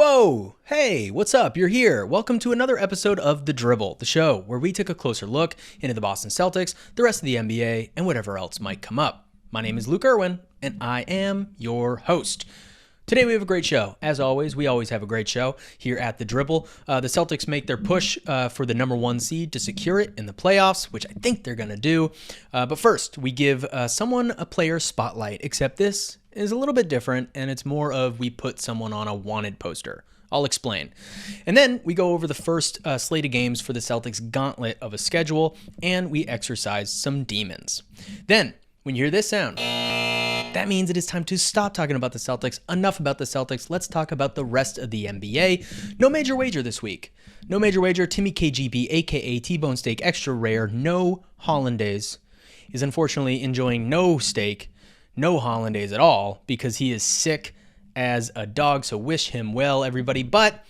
Whoa! Hey, what's up? You're here. Welcome to another episode of The Dribble, the show where we take a closer look into the Boston Celtics, the rest of the NBA, and whatever else might come up. My name is Luke Irwin, and I am your host. Today we have a great show. As always, we always have a great show here at The Dribble. The Celtics make their push for the number one seed to secure it in the playoffs, which I think they're going to do. But first, we give someone a player spotlight, except this is a little bit different, and it's more of we put someone on a wanted poster. I'll explain. And then we go over the first slate of games for the Celtics gauntlet of a schedule, and we exercise some demons. Then, when you hear this sound, that means it is time to stop talking about the Celtics. Enough about the Celtics. Let's talk about the rest of the NBA. No major wager this week. No major wager. Timmy KGB, aka T-Bone Steak Extra Rare, no hollandaise, is unfortunately enjoying no steak, no hollandaise at all, because he is sick as a dog. So wish him well, everybody. But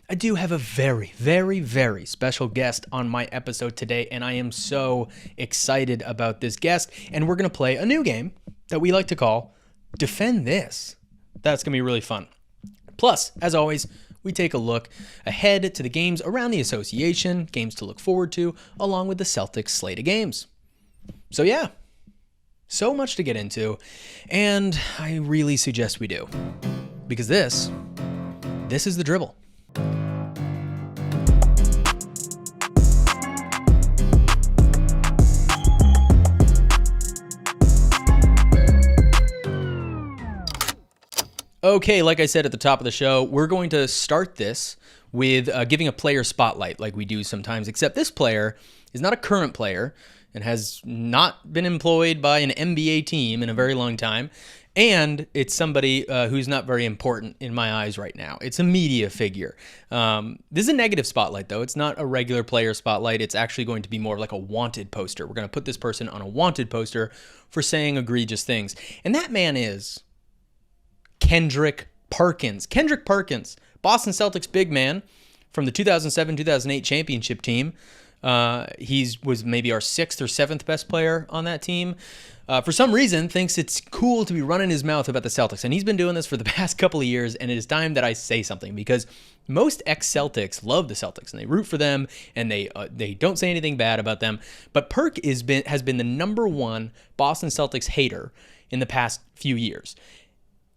I do have a very, very, very special guest on my episode today, and I am so excited about this guest. And we're going to play a new game that we like to call Defend This. That's going to be really fun. Plus, as always, we take a look ahead to the games around the association, games to look forward to, along with the Celtics slate of games. So yeah, so much to get into, and I really suggest we do, because this is The Dribble. Okay, like I said at the top of the show, we're going to start this with giving a player spotlight like we do sometimes, except this player is not a current player and has not been employed by an NBA team in a very long time, and it's somebody who's not very important in my eyes right now. It's a media figure. This is a negative spotlight, though. It's not a regular player spotlight. It's actually going to be more like a wanted poster. We're going to put this person on a wanted poster for saying egregious things, and that man is Kendrick Perkins. Kendrick Perkins, Boston Celtics big man from the 2007-2008 championship team. He was maybe our sixth or seventh best player on that team. For some reason, thinks it's cool to be running his mouth about the Celtics. And he's been doing this for the past couple of years, and it is time that I say something, because most ex-Celtics love the Celtics, and they root for them, and they don't say anything bad about them. But Perk has been the number one Boston Celtics hater in the past few years.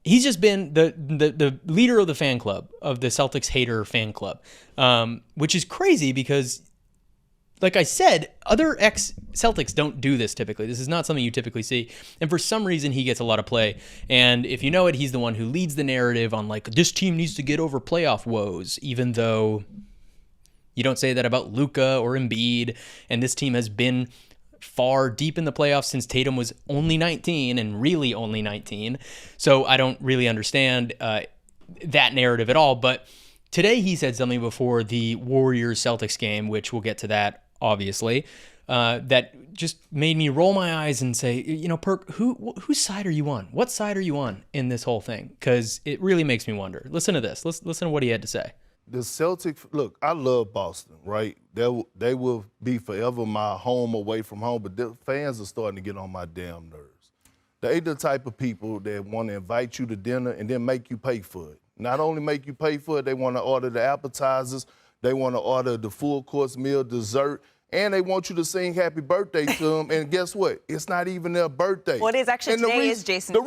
He's just been the leader of the fan club, of the Celtics hater fan club, which is crazy because, like I said, other ex-Celtics don't do this typically. This is not something you typically see. And for some reason, he gets a lot of play. And if you know it, he's the one who leads the narrative on, like, this team needs to get over playoff woes, even though you don't say that about Luka or Embiid. And this team has been far deep in the playoffs since Tatum was only 19, and really only 19. So I don't really understand that narrative at all. But today he said something before the Warriors-Celtics game, which we'll get to that, obviously, that just made me roll my eyes and say, you know, Perk, whose side are you on? What side are you on in this whole thing? Because it really makes me wonder. Listen to this. Listen to what he had to say. The Celtics, look, I love Boston, right? They will be forever my home away from home, but the fans are starting to get on my damn nerves. They the type of people that want to invite you to dinner and then make you pay for it. Not only make you pay for it, they want to order the appetizers, they want to order the full course meal, dessert, and they want you to sing happy birthday to them. And guess what? It's not even their birthday. Well, it is actually, today is Jason. The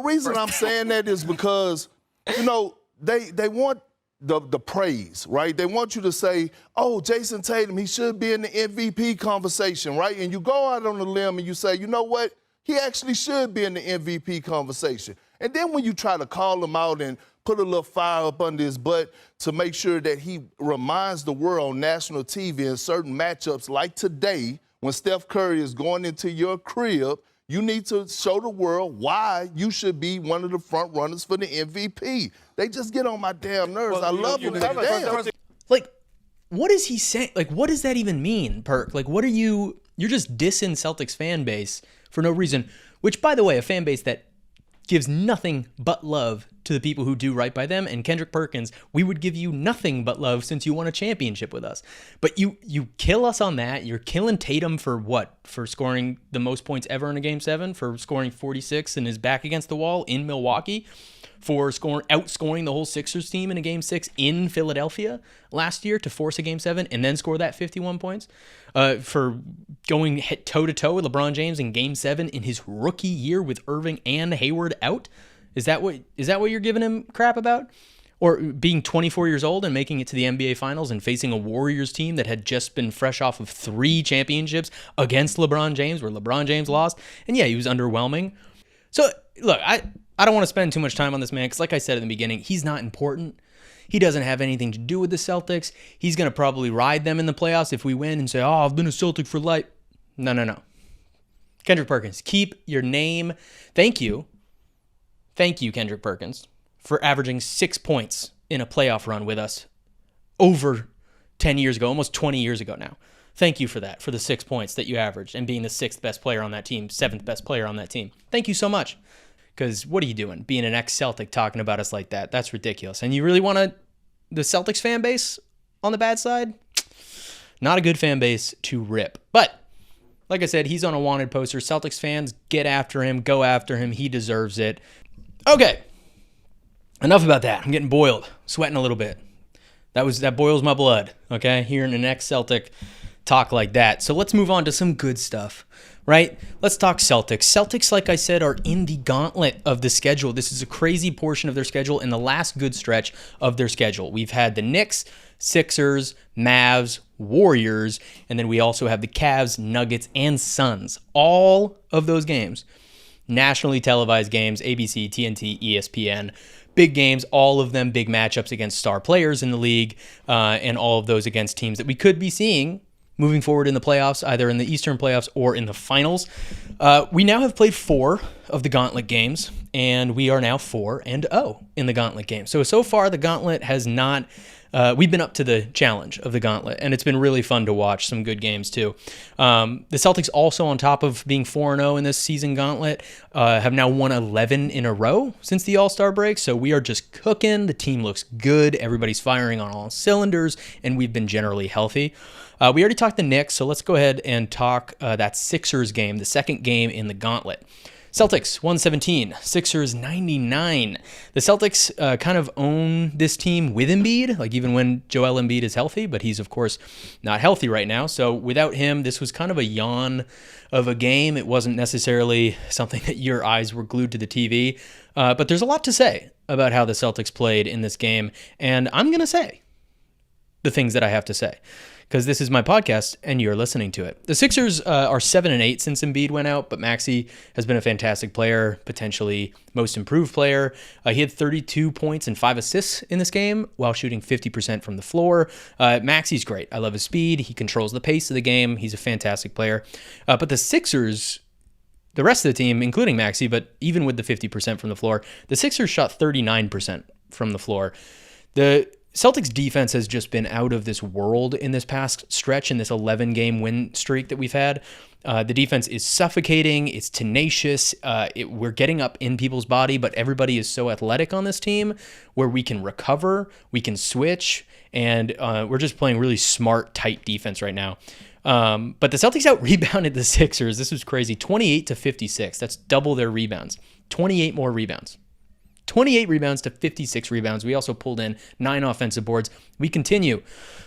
reason I'm saying that is because, you know, they want the praise, right? They want you to say, oh, Jason Tatum, he should be in the MVP conversation, right? And you go out on the limb and you say, you know what? He actually should be in the MVP conversation. And then when you try to call him out and put a little fire up under his butt to make sure that he reminds the world on national TV in certain matchups like today, when Steph Curry is going into your crib, you need to show the world why you should be one of the front runners for the MVP. They just get on my damn nerves. Well, I love them. Like, what is he saying? Like, what does that even mean, Perk? Like, what are you're just dissing Celtics fan base for no reason, which, by the way, a fan base that gives nothing but love to the people who do right by them. And Kendrick Perkins, we would give you nothing but love since you won a championship with us. But you kill us on that. You're killing Tatum for what? For scoring the most points ever in a Game 7? For scoring 46 and is back against the wall in Milwaukee? for outscoring the whole Sixers team in a Game 6 in Philadelphia last year to force a Game 7 and then score that 51 points, for going toe-to-toe with LeBron James in Game 7 in his rookie year with Irving and Hayward out. Is that what you're giving him crap about? Or being 24 years old and making it to the NBA Finals and facing a Warriors team that had just been fresh off of 3 championships against LeBron James, where LeBron James lost. And yeah, he was underwhelming. So, look, I don't want to spend too much time on this man because, like I said in the beginning, he's not important. He doesn't have anything to do with the Celtics. He's going to probably ride them in the playoffs if we win and say, oh, I've been a Celtic for life. No. Kendrick Perkins, keep your name. Thank you, Kendrick Perkins, for averaging 6 points in a playoff run with us over 10 years ago, almost 20 years ago now. Thank you for that, for the 6 points that you averaged and being the 6th best player on that team, 7th best player on that team. Thank you so much. Because what are you doing, being an ex-Celtic talking about us like that? That's ridiculous. And you really want the Celtics fan base on the bad side? Not a good fan base to rip. But like I said, he's on a wanted poster. Celtics fans, get after him, go after him. He deserves it. Okay. Enough about that. I'm getting boiled, sweating a little bit. That boils my blood, okay? Hearing an ex-Celtic talk like that. So let's move on to some good stuff, right? Let's talk Celtics. Celtics, like I said, are in the gauntlet of the schedule. This is a crazy portion of their schedule and the last good stretch of their schedule. We've had the Knicks, Sixers, Mavs, Warriors, and then we also have the Cavs, Nuggets, and Suns. All of those games, nationally televised games, ABC, TNT, ESPN. Big games, all of them big matchups against star players in the league, and all of those against teams that we could be seeing moving forward in the playoffs, either in the Eastern playoffs or in the finals. We now have played 4 of the Gauntlet games, and we are now 4-0 in the Gauntlet game. So far, the Gauntlet has not... we've been up to the challenge of the Gauntlet, and it's been really fun to watch. Some good games, too. The Celtics also, on top of being 4-0 in this season Gauntlet, have now won 11 in a row since the All-Star break, so we are just cooking. The team looks good. Everybody's firing on all cylinders, and we've been generally healthy. We already talked the Knicks, so let's go ahead and talk that Sixers game, the second game in the Gauntlet. Celtics 117, Sixers 99. The Celtics kind of own this team with Embiid, like even when Joel Embiid is healthy, but he's of course not healthy right now. So without him, this was kind of a yawn of a game. It wasn't necessarily something that your eyes were glued to the TV, but there's a lot to say about how the Celtics played in this game, and I'm going to say the things that I have to say, because this is my podcast and you're listening to it. The Sixers are 7-8 since Embiid went out, but Maxey has been a fantastic player, potentially most improved player. He had 32 points and 5 assists in this game while shooting 50% from the floor. Maxey's great. I love his speed. He controls the pace of the game. He's a fantastic player. But the Sixers, the rest of the team, including Maxey, but even with the 50% from the floor, the Sixers shot 39% from the floor. The Celtics defense has just been out of this world in this past stretch, in this 11-game win streak that we've had. The defense is suffocating. It's tenacious. We're getting up in people's body, but everybody is so athletic on this team where we can recover, we can switch, and we're just playing really smart, tight defense right now. But the Celtics out-rebounded the Sixers. This was crazy. 28-56. That's double their rebounds. 28 more rebounds. 28 rebounds to 56 rebounds. We also pulled in 9 offensive boards. We continue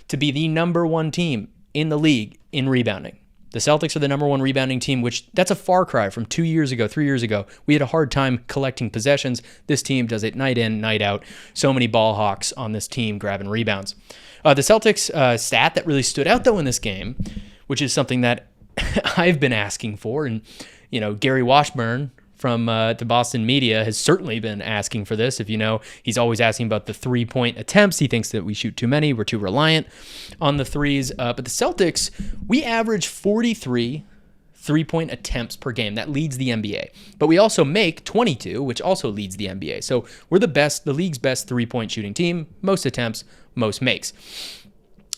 to be the number 1 team in the league in rebounding. The Celtics are the number 1 rebounding team, which that's a far cry from 2 years ago, 3 years ago. We had a hard time collecting possessions. This team does it night in, night out. So many ball hawks on this team grabbing rebounds. The Celtics stat that really stood out, though, in this game, which is something that I've been asking for, and Gary Washburn from the Boston media has certainly been asking for this. If you know, he's always asking about the 3-point attempts. He thinks that we shoot too many. We're too reliant on the threes. But the Celtics, we average 43 3-point attempts per game. That leads the NBA. But we also make 22, which also leads the NBA. So we're the league's best 3-point shooting team. Most attempts, most makes.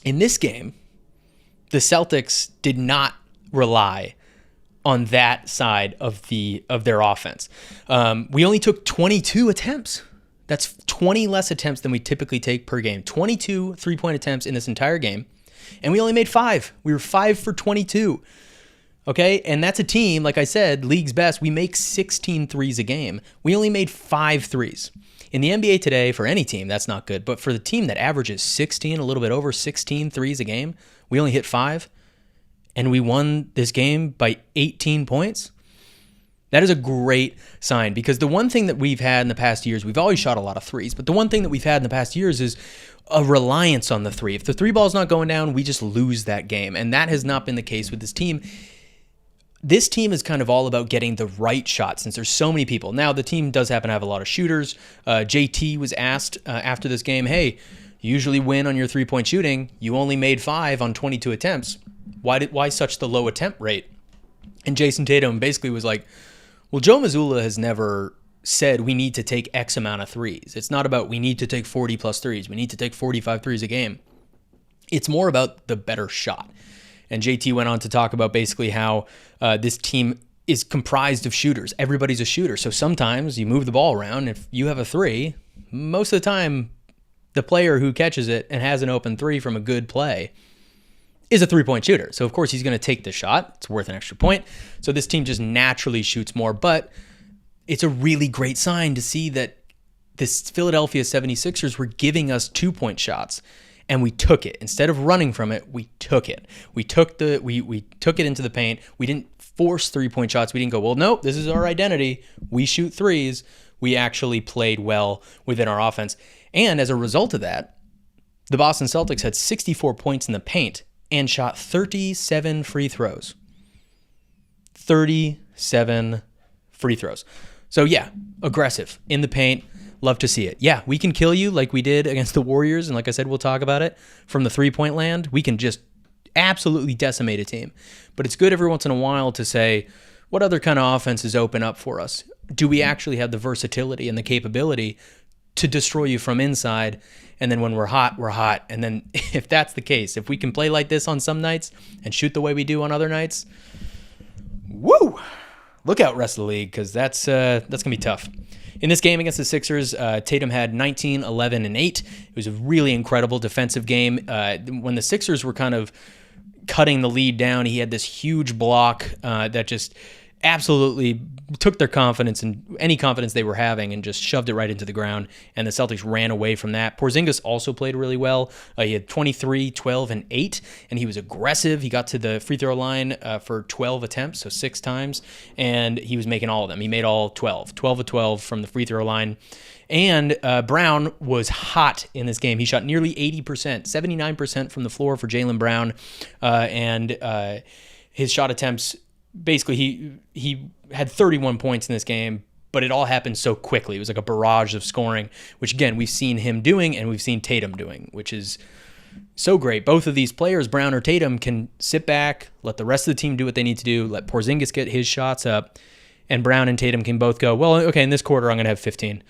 In this game, the Celtics did not rely on that side of their offense. We only took 22 attempts. That's 20 less attempts than we typically take per game. 22 3-point attempts in this entire game. And we only made 5. We were 5 for 22. Okay? And that's a team, like I said, league's best. We make 16 threes a game. We only made 5 threes. In the NBA today, for any team, that's not good. But for the team that averages 16, a little bit over 16 threes a game, we only hit 5, and we won this game by 18 points. That is a great sign, because the one thing that we've had in the past years, we've always shot a lot of threes, but the one thing that we've had in the past years is a reliance on the three. If the three ball's not going down, we just lose that game, and that has not been the case with this team. This team is kind of all about getting the right shot, since there's so many people. Now, the team does happen to have a lot of shooters. JT was asked after this game, hey, you usually win on your three-point shooting. You only made 5 on 22 attempts. Why such the low attempt rate? And Jason Tatum basically was like, well, Joe Mazzulla has never said we need to take X amount of threes. It's not about we need to take 40 plus threes. We need to take 45 threes a game. It's more about the better shot. And JT went on to talk about basically how this team is comprised of shooters. Everybody's a shooter. So sometimes you move the ball around. If you have a 3, most of the time the player who catches it and has an open 3 from a good play is a 3-point shooter. So, of course, he's going to take the shot. It's worth an extra point. So this team just naturally shoots more. But it's a really great sign to see that this Philadelphia 76ers were giving us 2-point shots, and we took it. Instead of running from it, we took it. We took it into the paint. We didn't force 3-point shots. We didn't go, well, nope, this is our identity. We shoot threes. We actually played well within our offense. And as a result of that, the Boston Celtics had 64 points in the paint and shot 37 free throws. 37 free throws. So yeah, aggressive in the paint. Love to see it. Yeah, we can kill you like we did against the Warriors. And like I said, we'll talk about it. From the 3-point land, we can just absolutely decimate a team. But it's good every once in a while to say, what other kind of offenses open up for us? Do we actually have the versatility and the capability to destroy you from inside? And then when we're hot, we're hot. And then if that's the case, if we can play like this on some nights and shoot the way we do on other nights, woo! Look out, rest of the league, because that's going to be tough. In this game against the Sixers, Tatum had 19, 11, and 8. It was a really incredible defensive game. When the Sixers were kind of cutting the lead down, he had this huge block that just absolutely took their confidence and any confidence they were having and just shoved it right into the ground, and the Celtics ran away from that. Porzingis also played really well. He had 23, 12, and 8, and he was aggressive. He got to the free throw line for 12 attempts, so 6 times, and he was making all of them. He made all 12 of 12 from the free throw line. And Brown was hot in this game. He shot nearly 80%, 79% from the floor for Jaylen Brown, and his shot attempts, basically, he had 31 points in this game, but it all happened so quickly. It was like a barrage of scoring, which, again, we've seen him doing and we've seen Tatum doing, which is so great. Both of these players, Brown or Tatum, can sit back, let the rest of the team do what they need to do, let Porzingis get his shots up, and Brown and Tatum can both go, well, okay, in this quarter I'm going to have 15.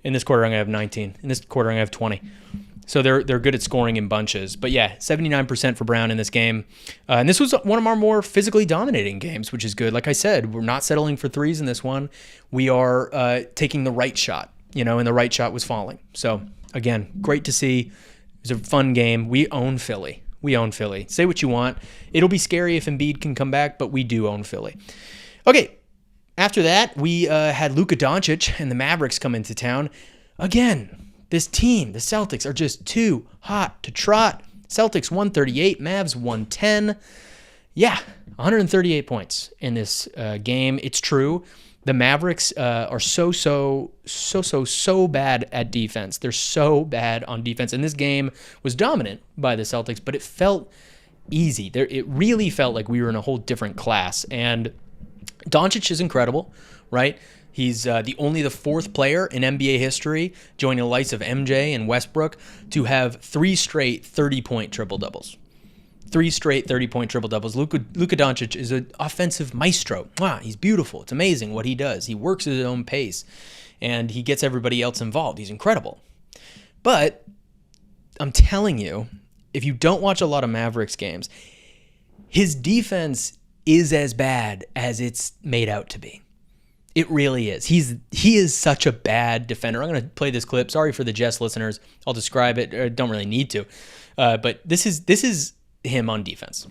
In this quarter I'm going to have 19. In this quarter I'm going to have 20. So they're good at scoring in bunches. But yeah, 79% for Brown in this game. And this was one of our more physically dominating games, which is good. Like I said, we're not settling for threes in this one. We are taking the right shot, and the right shot was falling. So again, great to see. It was a fun game. We own Philly. Say what you want. It'll be scary if Embiid can come back, but we do own Philly. Okay, after that, we had Luka Doncic and the Mavericks come into town. Again, this team, the Celtics, are just too hot to trot. Celtics 138, Mavs 110. Yeah, 138 points in this game. It's true. The Mavericks are so bad at defense. They're so bad on defense. And this game was dominant by the Celtics, but it felt easy. It really felt like we were in a whole different class. And Doncic is incredible, right? He's the fourth player in NBA history, joining the likes of MJ and Westbrook, to have 3 straight 30-point triple-doubles. 3 straight 30-point triple-doubles. Luka Doncic is an offensive maestro. Wow, he's beautiful. It's amazing what he does. He works at his own pace, and he gets everybody else involved. He's incredible. But I'm telling you, if you don't watch a lot of Mavericks games, his defense is as bad as it's made out to be. It really is. He is such a bad defender. I'm going to play this clip. Sorry for the Jess listeners. I'll describe it. I don't really need to. But this is him on defense.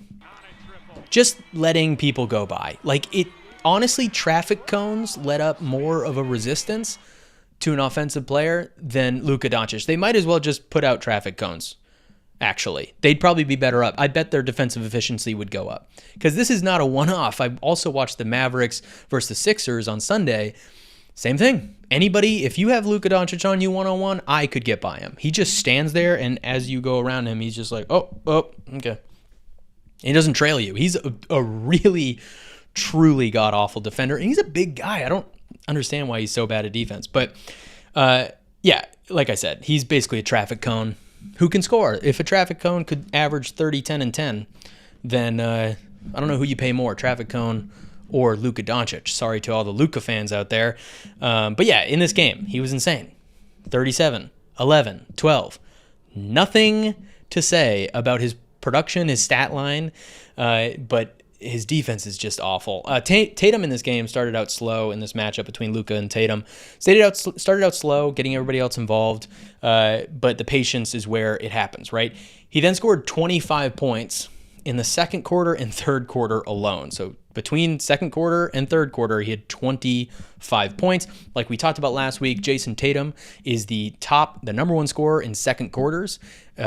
Just letting people go by. Like, it honestly, traffic cones let up more of a resistance to an offensive player than Luka Doncic. They might as well just put out traffic cones, actually. They'd probably be better up. I bet their defensive efficiency would go up. Because this is not a one-off. I also watched the Mavericks versus the Sixers on Sunday. Same thing. Anybody, if you have Luka Doncic on you one-on-one, I could get by him. He just stands there, and as you go around him, he's just like, oh, okay. He doesn't trail you. He's a really, truly god-awful defender, and he's a big guy. I don't understand why he's so bad at defense. But, yeah, like I said, he's basically a traffic cone who can score. If a traffic cone could average 30, 10, and 10, then I don't know who you pay more, traffic cone or Luka Doncic. Sorry to all the Luka fans out there. But yeah, in this game, he was insane. 37, 11, 12. Nothing to say about his production, his stat line, but his defense is just awful. Tatum in this game started out slow in this matchup between Luka and Tatum. Started out slow, getting everybody else involved, but the patience is where it happens, right? He then scored 25 points in the second quarter and third quarter alone. So between second quarter and third quarter, he had 25 points. Like we talked about last week, Jason Tatum is the number one scorer in second quarters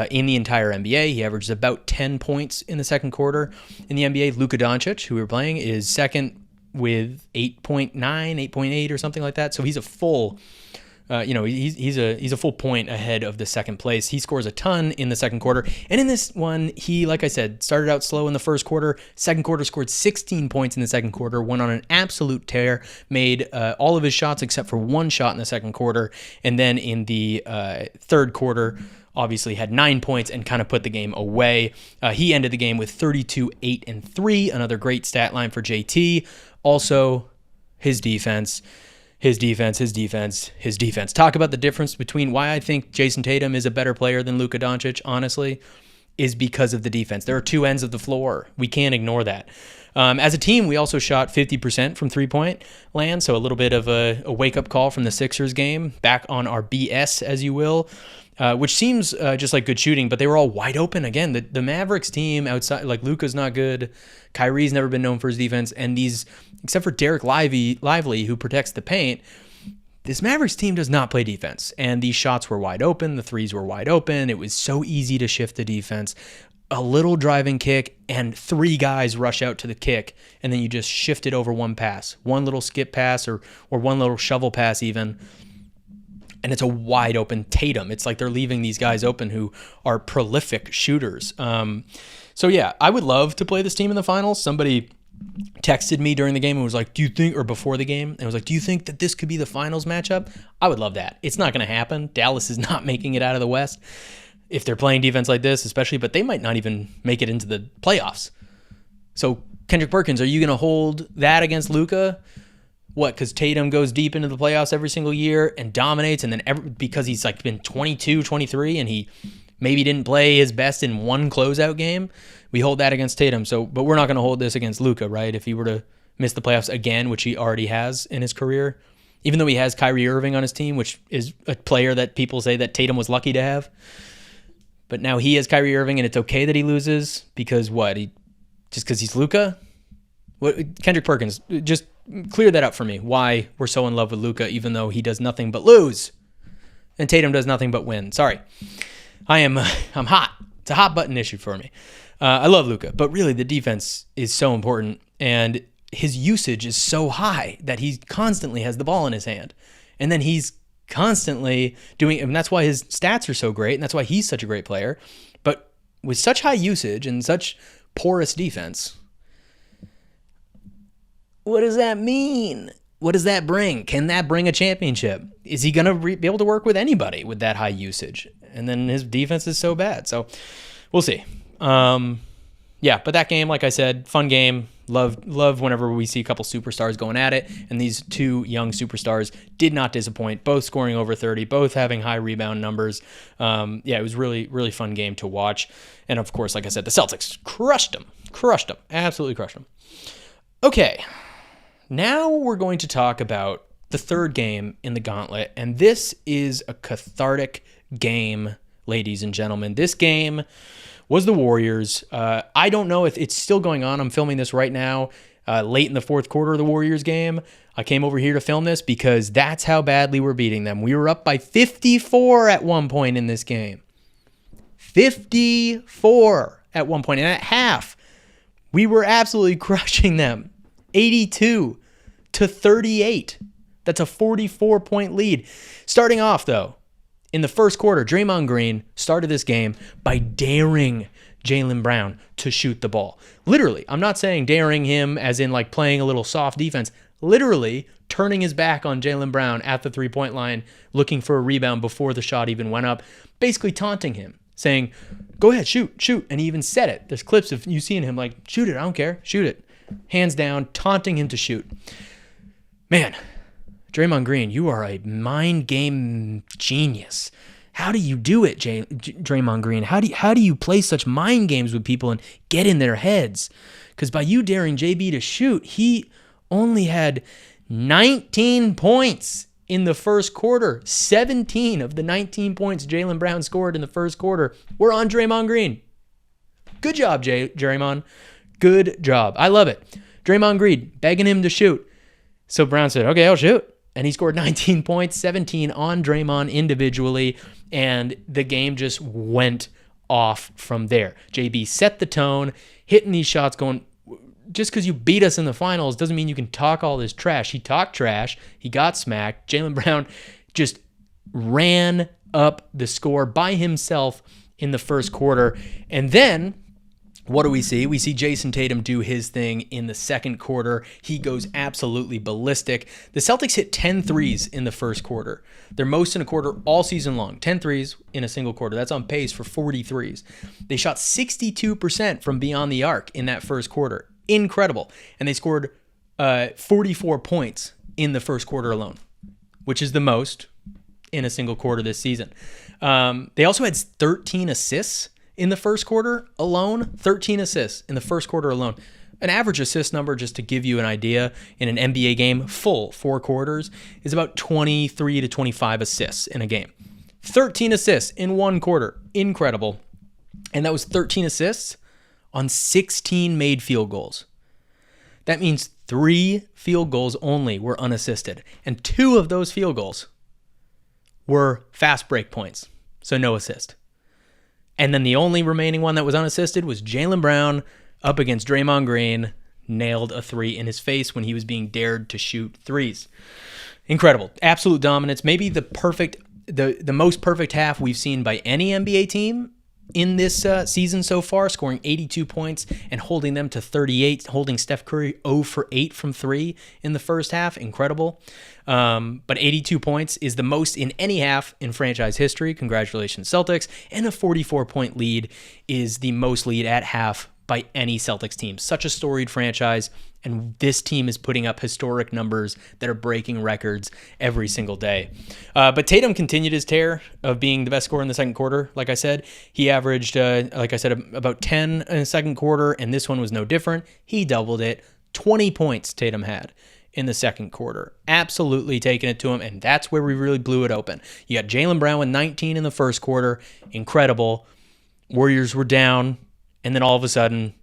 in the entire NBA. He averages about 10 points in the second quarter in the NBA. Luka Doncic, who we were playing, is second with 8.9, 8.8 or something like that. So he's a full he's a full point ahead of the second place. He scores a ton in the second quarter. And in this one, he, like I said, started out slow in the first quarter. Second quarter, scored 16 points in the second quarter, went on an absolute tear, made all of his shots except for one shot in the second quarter. And then in the third quarter, obviously had 9 points and kind of put the game away. He ended the game with 32, 8, and 3, another great stat line for JT. Also, his defense. Talk about the difference between why I think Jason Tatum is a better player than Luka Doncic, honestly, is because of the defense. There are two ends of the floor. We can't ignore that. As a team, we also shot 50% from three-point land, so a little bit of a wake-up call from the Sixers game, back on our BS, as you will, which seems just like good shooting, but they were all wide open. Again, the Mavericks team outside, like Luka's not good, Kyrie's never been known for his defense, and these, except for Derek Lively, who protects the paint, this Mavericks team does not play defense, and these shots were wide open, the threes were wide open, it was so easy to shift the defense. A little driving kick, and three guys rush out to the kick, and then you just shift it over one pass, one little skip pass or one little shovel pass even, and it's a wide open Tatum. It's like they're leaving these guys open who are prolific shooters. So yeah, I would love to play this team in the finals. Somebody texted me during the game and was like, or before the game, and was like, do you think that this could be the finals matchup? I would love that. It's not going to happen. Dallas is not making it out of the West if they're playing defense like this, especially, but they might not even make it into the playoffs. So Kendrick Perkins, are you going to hold that against Luka? What, because Tatum goes deep into the playoffs every single year and dominates, and then because he's like been 22, 23, and he maybe didn't play his best in one closeout game, we hold that against Tatum. So, but we're not going to hold this against Luka, right? If he were to miss the playoffs again, which he already has in his career, even though he has Kyrie Irving on his team, which is a player that people say that Tatum was lucky to have. But now he has Kyrie Irving, and it's okay that he loses because what? Just because he's Luka? What, Kendrick Perkins, just clear that up for me. Why we're so in love with Luka, even though he does nothing but lose, and Tatum does nothing but win. Sorry, I'm hot. It's a hot button issue for me. I love Luka, but really the defense is so important, and his usage is so high that he constantly has the ball in his hand, and then he's constantly doing, and that's why his stats are so great, and that's why he's such a great player. But with such high usage and such porous defense, what does that mean? What does that bring? Can that bring a championship? Is he going to be able to work with anybody with that high usage? And then his defense is so bad. So we'll see. Yeah, but that game, like I said, fun game. Love whenever we see a couple superstars going at it. And these two young superstars did not disappoint, both scoring over 30, both having high rebound numbers. Yeah, it was really, really fun game to watch. And of course, like I said, the Celtics crushed them, absolutely crushed them. Okay. Now we're going to talk about the third game in the Gauntlet, and this is a cathartic game, ladies and gentlemen. This game was the Warriors. I don't know if it's still going on. I'm filming this right now. late in the fourth quarter of the Warriors game. I came over here to film this because that's how badly we're beating them. We were up by 54 at one point in this game. 54 at one point. And at half, we were absolutely crushing them. 82-38. That's a 44-point lead. Starting off, though, in the first quarter, Draymond Green started this game by daring Jaylen Brown to shoot the ball. Literally, I'm not saying daring him as in like playing a little soft defense. Literally turning his back on Jaylen Brown at the three-point line, looking for a rebound before the shot even went up, basically taunting him, saying, go ahead, shoot. And he even said it. There's clips of you seeing him like, shoot it, I don't care, shoot it. Hands down, taunting him to shoot. Man, Draymond Green, you are a mind game genius. How do you do it, Draymond Green? How do you play such mind games with people and get in their heads? Because by you daring JB to shoot, he only had 19 points in the first quarter. 17 of the 19 points Jaylen Brown scored in the first quarter were on Draymond Green. Good job, Draymond. Good job. I love it. Draymond Green begging him to shoot. So Brown said, okay, I'll shoot. And he scored 19 points, 17 on Draymond individually, and the game just went off from there. JB set the tone, hitting these shots going, just because you beat us in the finals doesn't mean you can talk all this trash. He talked trash. He got smacked. Jaylen Brown just ran up the score by himself in the first quarter. And then what do we see? We see Jason Tatum do his thing in the second quarter. He goes absolutely ballistic. The Celtics hit 10 threes in the first quarter. Their most in a quarter all season long. 10 threes in a single quarter. That's on pace for 40 threes. They shot 62% from beyond the arc in that first quarter. Incredible. And they scored 44 points in the first quarter alone, which is the most in a single quarter this season. They also had 13 assists in the first quarter alone. 13 assists in the first quarter alone. An average assist number, just to give you an idea, in an NBA game, full 4 quarters, is about 23 to 25 assists in a game. 13 assists in one quarter. Incredible. And that was 13 assists on 16 made field goals. That means 3 field goals only were unassisted. And 2 of those field goals were fast break points, so no assist. And then the only remaining one that was unassisted was Jaylen Brown up against Draymond Green, nailed a 3 in his face when he was being dared to shoot threes. Incredible. Absolute dominance. Maybe the most perfect half we've seen by any NBA team in this season so far, scoring 82 points and holding them to 38, holding Steph Curry 0 for 8 from 3 in the first half. Incredible. But 82 points is the most in any half in franchise history. Congratulations, Celtics. And a 44-point lead is the most lead at half by any Celtics team. Such a storied franchise, and this team is putting up historic numbers that are breaking records every single day. But Tatum continued his tear of being the best scorer in the second quarter. Like I said, he averaged, about 10 in the second quarter, and this one was no different. He doubled it. 20 points Tatum had in the second quarter. Absolutely taking it to him, and that's where we really blew it open. You got Jaylen Brown with 19 in the first quarter. Incredible. Warriors were down. And then all of a sudden,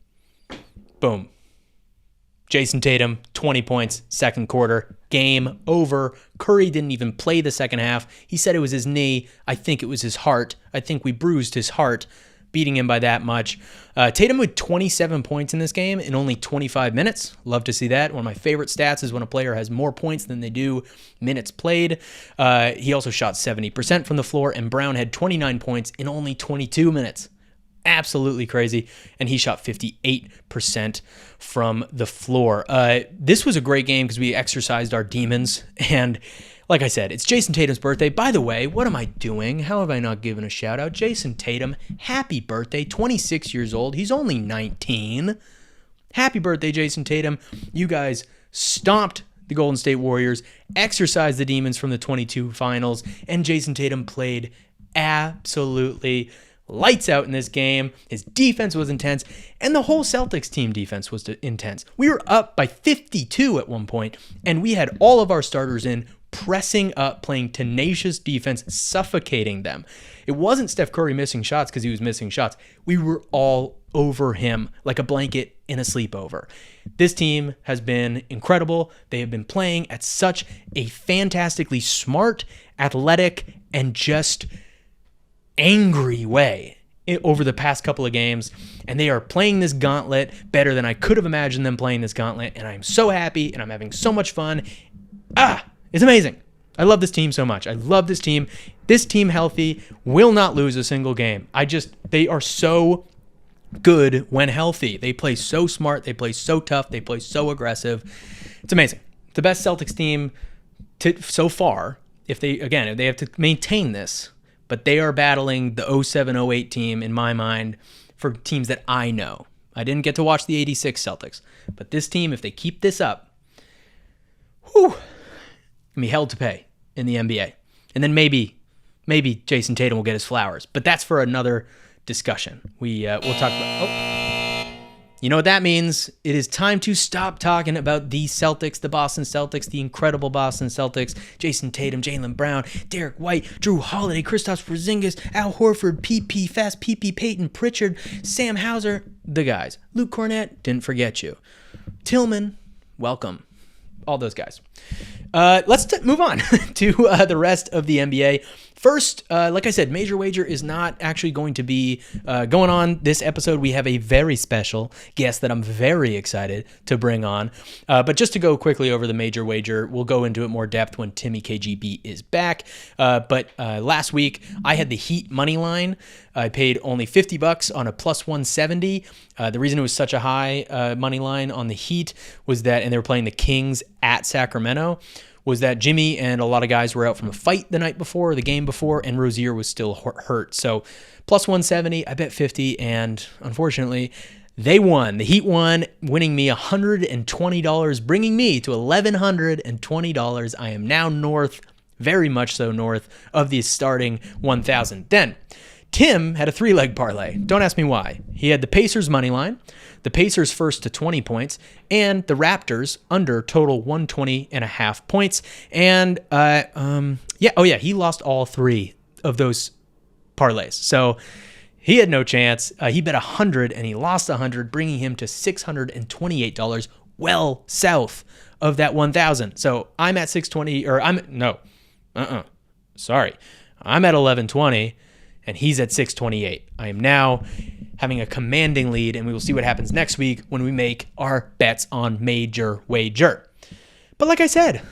boom. Jason Tatum, 20 points, second quarter. Game over. Curry didn't even play the second half. He said it was his knee. I think it was his heart. I think we bruised his heart, beating him by that much. Tatum with 27 points in this game in only 25 minutes. Love to see that. One of my favorite stats is when a player has more points than they do minutes played. He also shot 70% from the floor, and Brown had 29 points in only 22 minutes. Absolutely crazy. And he shot 58% from the floor. This was a great game because we exercised our demons. And like I said, it's Jason Tatum's birthday. By the way, what am I doing? How have I not given a shout out? Jason Tatum, happy birthday. 26 years old. He's only 19. Happy birthday, Jason Tatum. You guys stomped the Golden State Warriors, exercised the demons from the 22 finals, and Jason Tatum played absolutely lights out in this game. His defense was intense, and the whole Celtics team defense was intense. We were up by 52 at one point, and we had all of our starters in, pressing up, playing tenacious defense, suffocating them. It wasn't Steph Curry missing shots because he was missing shots. We were all over him like a blanket in a sleepover. This team has been incredible. They have been playing at such a fantastically smart, athletic, and just angry way over the past couple of games, and they are playing this gauntlet better than I could have imagined them playing this gauntlet, and I'm so happy, and I'm having so much fun. It's amazing. I love this team so much. I love this team. This team healthy will not lose a single game. They are so good when healthy. They play so smart. They play so tough. They play so aggressive. It's amazing. The best Celtics team so far. If they have to maintain this, but they are battling the 07-08 team in my mind for teams that I know. I didn't get to watch the 86 Celtics, but this team, if they keep this up, can be held to pay in the NBA. And then maybe Jason Tatum will get his flowers, but that's for another discussion. We'll talk about. You know what that means? It is time to stop talking about the Celtics, the Boston Celtics, the incredible Boston Celtics. Jason Tatum, Jaylen Brown, Derek White, Drew Holiday, Kristaps Porzingis, Al Horford, PP, Fast PP, Peyton Pritchard, Sam Hauser, the guys. Luke Cornett, didn't forget you. Tillman, welcome. All those guys. Let's move on to the rest of the NBA. First, like I said, Major Wager is not actually going to be going on this episode. We have a very special guest that I'm very excited to bring on. But just to go quickly over the Major Wager, we'll go into it more depth when Timmy KGB is back. But last week, I had the Heat money line. I paid only $50 on a plus 170. The reason it was such a high money line on the Heat was that, and they were playing the Kings at Sacramento, was that Jimmy and a lot of guys were out from a fight the night before, the game before, and Rozier was still hurt. So plus 170, I bet 50, and unfortunately, they won. The Heat won, winning me $120, bringing me to $1,120. I am now very much so north of the starting 1,000. Then Tim had a 3-leg parlay. Don't ask me why. He had the Pacers money line, the Pacers first to 20 points, and the Raptors under total 120.5 points. And he lost all 3 of those parlays. So he had no chance. He bet 100 and he lost 100, bringing him to $628, well south of that 1,000. So I'm at 620, sorry. I'm at 1120. And he's at 628. I am now having a commanding lead, and we will see what happens next week when we make our bets on Major Wager. But like I said,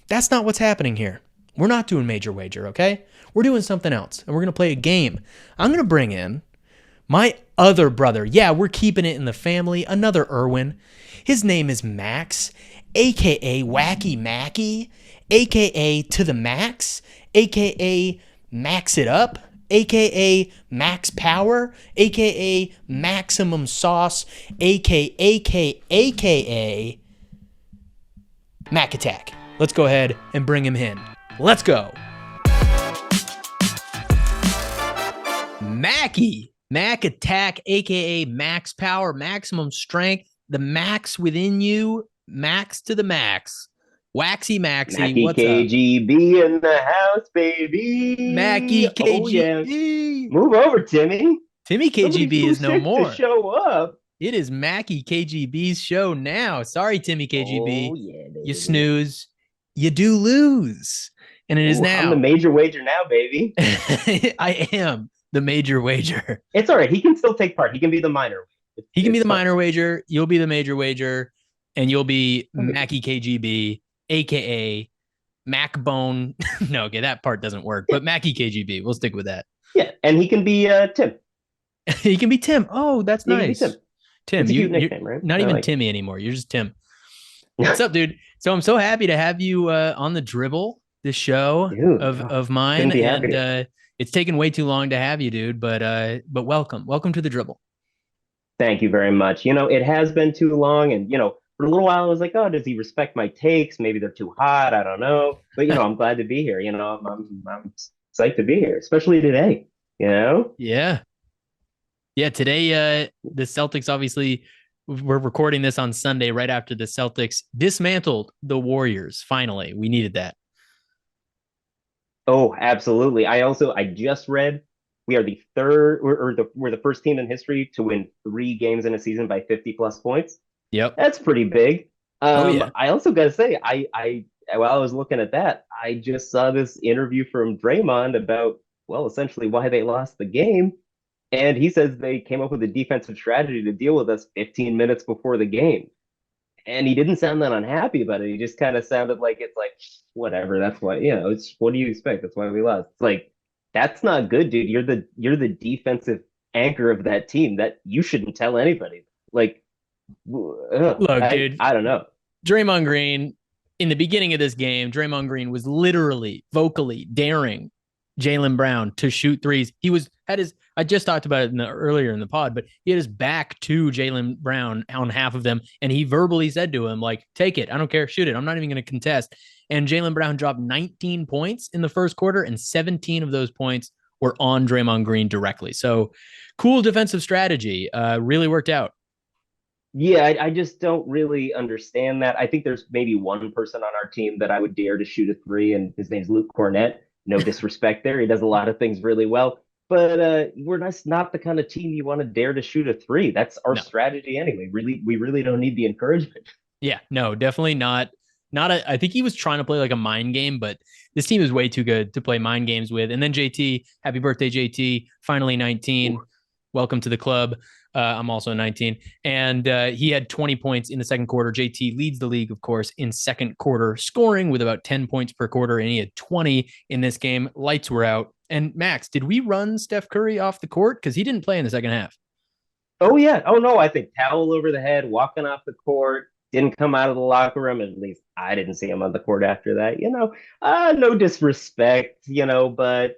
that's not what's happening here. We're not doing Major Wager, okay? We're doing something else, and we're going to play a game. I'm going to bring in my other brother. Yeah, we're keeping it in the family. Another Irwin. His name is Max, a.k.a. Wacky Mackey, a.k.a. To the Max, a.k.a. Max It Up, a.k.a. Max Power, a.k.a. Maximum Sauce, a.k.a. Mac Attack. Let's go ahead and bring him in. Let's go. Mackie, Mac Attack, a.k.a. Max Power, Maximum Strength, the max within you, max to the max. Waxy Maxey, Maxey what's KGB in the house, baby. Mackie KGB. Oh, yeah. Move over, Timmy. Timmy KGB is no more. To show up. It is Mackie KGB's show now. Sorry, Timmy KGB. Oh, yeah, baby. You snooze, you do lose. And it is now. I'm the Major Wager now, baby. I am the Major Wager. It's all right. He can still take part. He can be the minor. He can be the minor wager. You'll be the Major Wager. And you'll be Mackie KGB. A.k.a. Macbone. No, okay, that part doesn't work. But Mackie KGB, we'll stick with that. Yeah, and he can be Tim. He can be Tim. Oh, that's nice. Tim, it's a cute nickname, right? Not even Timmy anymore. You're just Tim. What's up, dude? So I'm so happy to have you on the Dribble, this show of mine, and it's taken way too long to have you, dude. But welcome to the Dribble. Thank you very much. It has been too long, and for a little while, I was like, oh, does he respect my takes? Maybe they're too hot. I don't know. But, I'm glad to be here. I'm psyched to be here, especially today, Yeah. Yeah, today, the Celtics, obviously, we're recording this on Sunday right after the Celtics dismantled the Warriors. Finally, we needed that. Oh, absolutely. I just read We are the third, we're the first team in history to win 3 games in a season by 50+ points. Yep. That's pretty big. Oh yeah. I also got to say, I while I was looking at that, I just saw this interview from Draymond about, well, essentially why they lost the game. And he says they came up with a defensive strategy to deal with us 15 minutes before the game. And he didn't sound that unhappy about it. He just kind of sounded like it's like, whatever. That's why, it's what do you expect? That's why we lost. It's like, that's not good, dude. You're the defensive anchor of that team. That you shouldn't tell anybody. Like, Look, dude, I don't know. Draymond Green, in the beginning of this game, Draymond Green was literally vocally daring Jaylen Brown to shoot threes. He I just talked about it earlier in the pod, but he had his back to Jaylen Brown on half of them. And he verbally said to him, like, take it. I don't care. Shoot it. I'm not even going to contest. And Jaylen Brown dropped 19 points in the first quarter, and 17 of those points were on Draymond Green directly. So cool defensive strategy. Really worked out. Yeah, I just don't really understand that. I think there's maybe one person on our team that I would dare to shoot a three, and his name's Luke Cornett. No disrespect there. He does a lot of things really well. But we're not the kind of team you want to dare to shoot a three. That's our strategy anyway. We really don't need the encouragement. Yeah, no, definitely not. I think he was trying to play like a mind game, but this team is way too good to play mind games with. And then JT, happy birthday, JT, finally 19. Ooh. Welcome to the club. I'm also 19. And he had 20 points in the second quarter. JT leads the league, of course, in second quarter scoring with about 10 points per quarter. And he had 20 in this game. Lights were out. And Max, did we run Steph Curry off the court? Because he didn't play in the second half. Oh, yeah. Oh, no. I think towel over the head, walking off the court, didn't come out of the locker room. At least I didn't see him on the court after that. No disrespect, but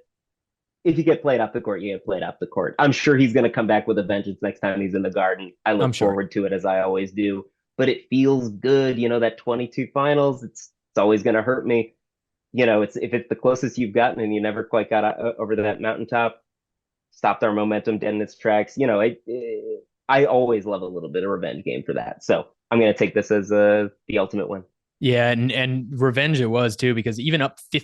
if you get played off the court, you get played off the court. I'm sure he's going to come back with a vengeance next time he's in the Garden. I look forward to it, as I always do. But it feels good, that 22 finals. It's always going to hurt me. If it's the closest you've gotten and you never quite got over to that mountaintop, stopped our momentum dead in its tracks. I always love a little bit of revenge game for that. So I'm going to take this as the ultimate win. Yeah, and revenge it was too, because even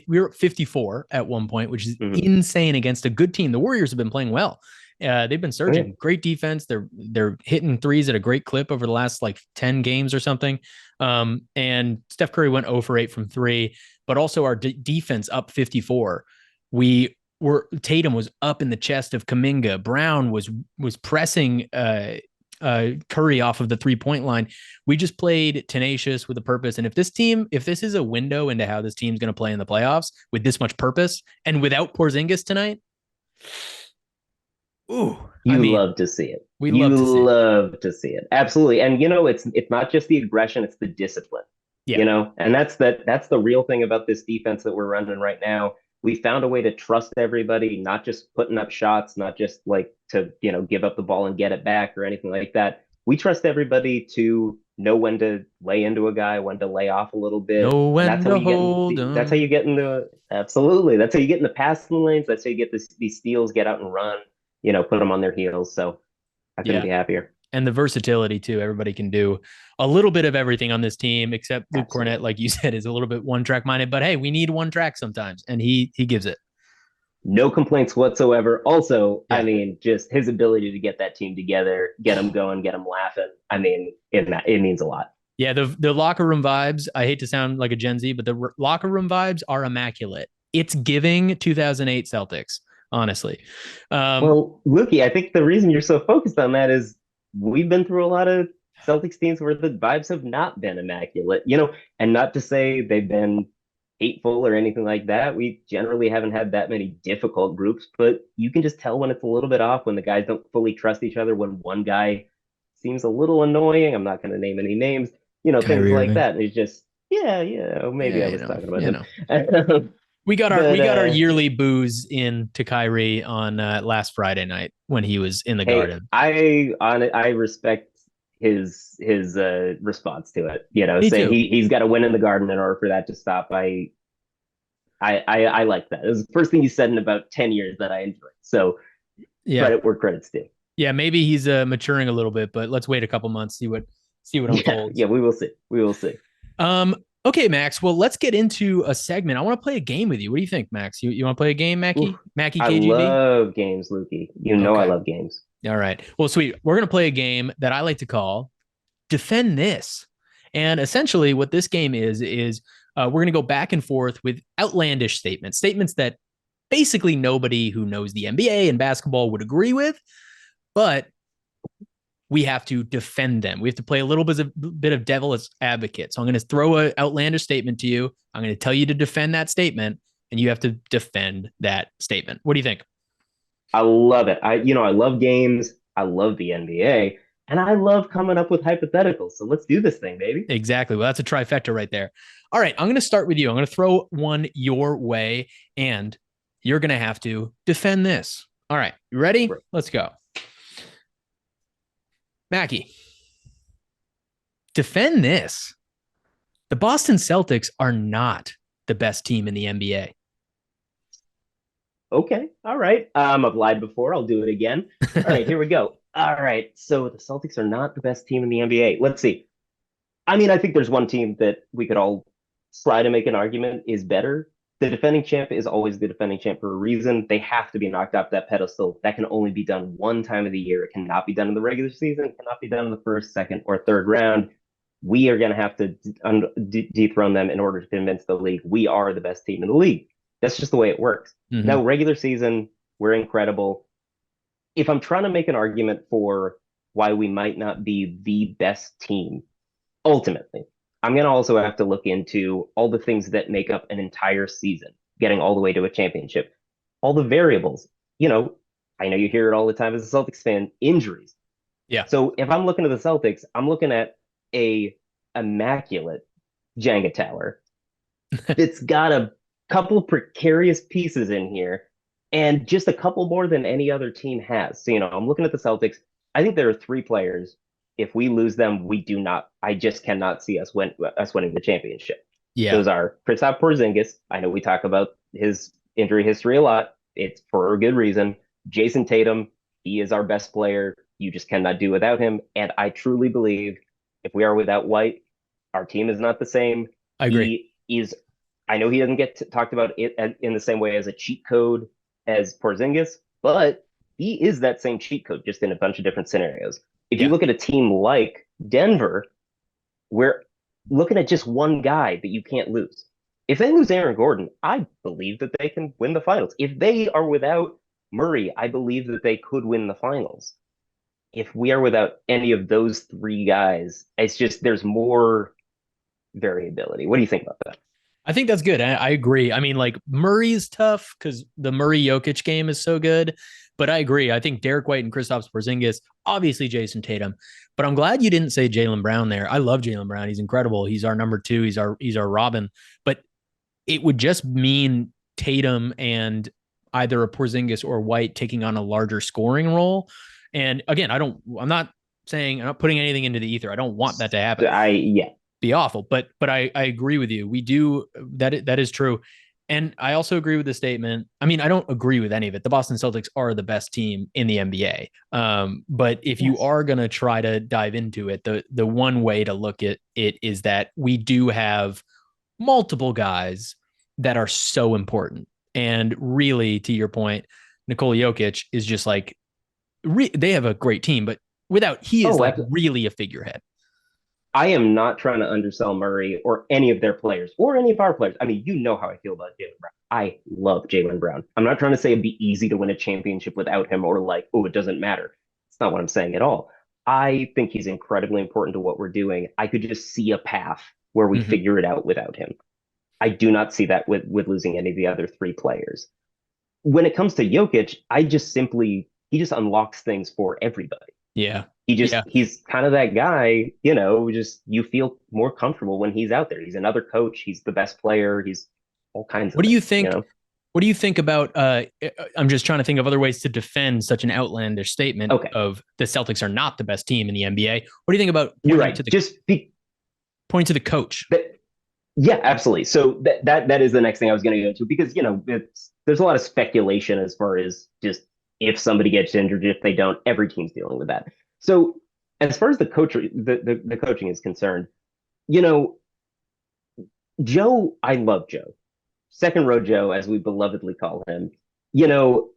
we were up 54 at one point, which is insane against a good team. The Warriors have been playing well. They've been surging. Great defense. They're hitting threes at a great clip over the last 10 games or something. And Steph Curry went 0 for 8 from 3, but also our defense up 54. Tatum was up in the chest of Kuminga. Brown was pressing Curry off of the 3-point line. We just played tenacious with a purpose. And if this is a window into how this team's going to play in the playoffs with this much purpose and without Porzingis tonight, love to see it. We love to see it. Absolutely. And it's not just the aggression, it's the discipline. Yeah. And that's the real thing about this defense that we're running right now. We found a way to trust everybody, not just putting up shots, not just to give up the ball and get it back or anything like that. We trust everybody to know when to lay into a guy, when to lay off a little bit. Know when to hold on. That's how you get absolutely. That's how you get in the passing lanes. That's how you get these steals, get out and run. Put them on their heels. So I couldn't be happier. And the versatility too. Everybody can do a little bit of everything on this team, except Luke Cornett, like you said, is a little bit one track minded. But hey, we need one track sometimes, and he gives it. No complaints whatsoever. Also, just his ability to get that team together, get them going, get them laughing. It means a lot. Yeah, the locker room vibes. I hate to sound like a Gen Z, but the locker room vibes are immaculate. It's giving 2008 Celtics, honestly. Well, Lukey, I think the reason you're so focused on that is we've been through a lot of Celtics teams where the vibes have not been immaculate, and not to say they've been hateful or anything like that. We generally haven't had that many difficult groups, but you can just tell when it's a little bit off, when the guys don't fully trust each other, when one guy seems a little annoying. I'm not going to name any names, things like that. And it's just, maybe I was talking about him. We got our yearly booze in to Kyrie on last Friday night when he was in the Garden. I respect his response to it. Saying he's got to win in the Garden in order for that to stop. I like that. It was the first thing he said in about 10 years that I enjoyed. So credit where credit's due. Yeah, maybe he's maturing a little bit, but let's wait a couple months, see what unfolds. Yeah, we will see. Okay, Max. Well, let's get into a segment. I want to play a game with you. What do you think, Max? You want to play a game, Oof, Mackie? Mackie I KGB? love games, Lukey. You know I Okay. love games. All right. Well, sweet. We're going to play a game that I like to call Defend This. And essentially, what this game is we're going to go back and forth with outlandish statements that basically nobody who knows the NBA and basketball would agree with, but we have to defend them. We have to play a little bit of devil's advocate. So I'm going to throw an outlandish statement to you. I'm going to tell you to defend that statement, and you have to defend that statement. What do you think? I love it. I love games. I love the NBA, and I love coming up with hypotheticals. So let's do this thing, baby. Exactly. Well, that's a trifecta right there. All right, I'm going to start with you. I'm going to throw one your way, and you're going to have to defend this. All right, you ready? Right. Let's go. Mackie, defend this. The Boston Celtics are not the best team in the NBA. Okay. All right. I've lied before. I'll do it again. All right, here we go. All right. So the Celtics are not the best team in the NBA. Let's see. I mean, I think there's one team that we could all try to make an argument is better. The defending champ is always the defending champ for a reason. They have to be knocked off that pedestal. That can only be done one time of the year. It cannot be done in the regular season. It cannot be done in the first, second, or third round. We are going to have to dethrone them in order to convince the league we are the best team in the league. That's just the way it works. Mhm. Now, regular season, we're incredible. If I'm trying to make an argument for why we might not be the best team, ultimately, I'm going to also have to look into all the things that make up an entire season, getting all the way to a championship, all the variables. I know you hear it all the time as a Celtics fan, injuries. Yeah. So if I'm looking at the Celtics, I'm looking at a immaculate Jenga tower. It's got a couple precarious pieces in here and just a couple more than any other team has. So, I'm looking at the Celtics. I think there are three players. If we lose them, I just cannot see us winning the championship. Yeah. Those are Kristaps Porzingis. I know we talk about his injury history a lot. It's for a good reason. Jason Tatum, he is our best player. You just cannot do without him. And I truly believe if we are without White, our team is not the same. I agree. I know he doesn't get talked about it in the same way as a cheat code as Porzingis, but he is that same cheat code, just in a bunch of different scenarios. If you look at a team like Denver, we're looking at just one guy that you can't lose. If they lose Aaron Gordon, I believe that they can win the finals. If they are without Murray, I believe that they could win the finals. If we are without any of those three guys, it's just there's more variability. What do you think about that? I think that's good. I agree. I mean, like Murray is tough because the Murray Jokic game is so good. But I agree. I think Derek White and Kristaps Porzingis, obviously Jason Tatum. But I'm glad you didn't say Jaylen Brown there. I love Jaylen Brown. He's incredible. He's our number two. He's our Robin. But it would just mean Tatum and either a Porzingis or White taking on a larger scoring role. And again, I'm not putting anything into the ether. I don't want that to happen. Be awful. But I agree with you. We do that is true. And I also agree with the statement. I mean, I don't agree with any of it. The Boston Celtics are the best team in the NBA. But if you are going to try to dive into it, the one way to look at it is that we do have multiple guys that are so important. And really, to your point, Nikola Jokic is just like, they have a great team, but he is really a figurehead. I am not trying to undersell Murray or any of their players or any of our players. I mean, you know how I feel about Jaylen Brown. I love Jaylen Brown. I'm not trying to say it'd be easy to win a championship without him or like, oh, it doesn't matter. It's not what I'm saying at all. I think he's incredibly important to what we're doing. I could just see a path where we figure it out without him. I do not see that with losing any of the other three players. When it comes to Jokic, he just unlocks things for everybody. Yeah. He's kind of that guy, just you feel more comfortable when he's out there. He's another coach. He's the best player. He's all kinds of What do you think? What do you think about, I'm just trying to think of other ways to defend such an outlandish statement of the Celtics are not the best team in the NBA. What do you think about pointing to the coach? Yeah, absolutely. So that is the next thing I was going to go into because, there's a lot of speculation as far as just if somebody gets injured, if they don't, every team's dealing with that. So as far as the coaching is concerned, Joe, I love Joe. Second row Joe, as we belovedly call him. You know,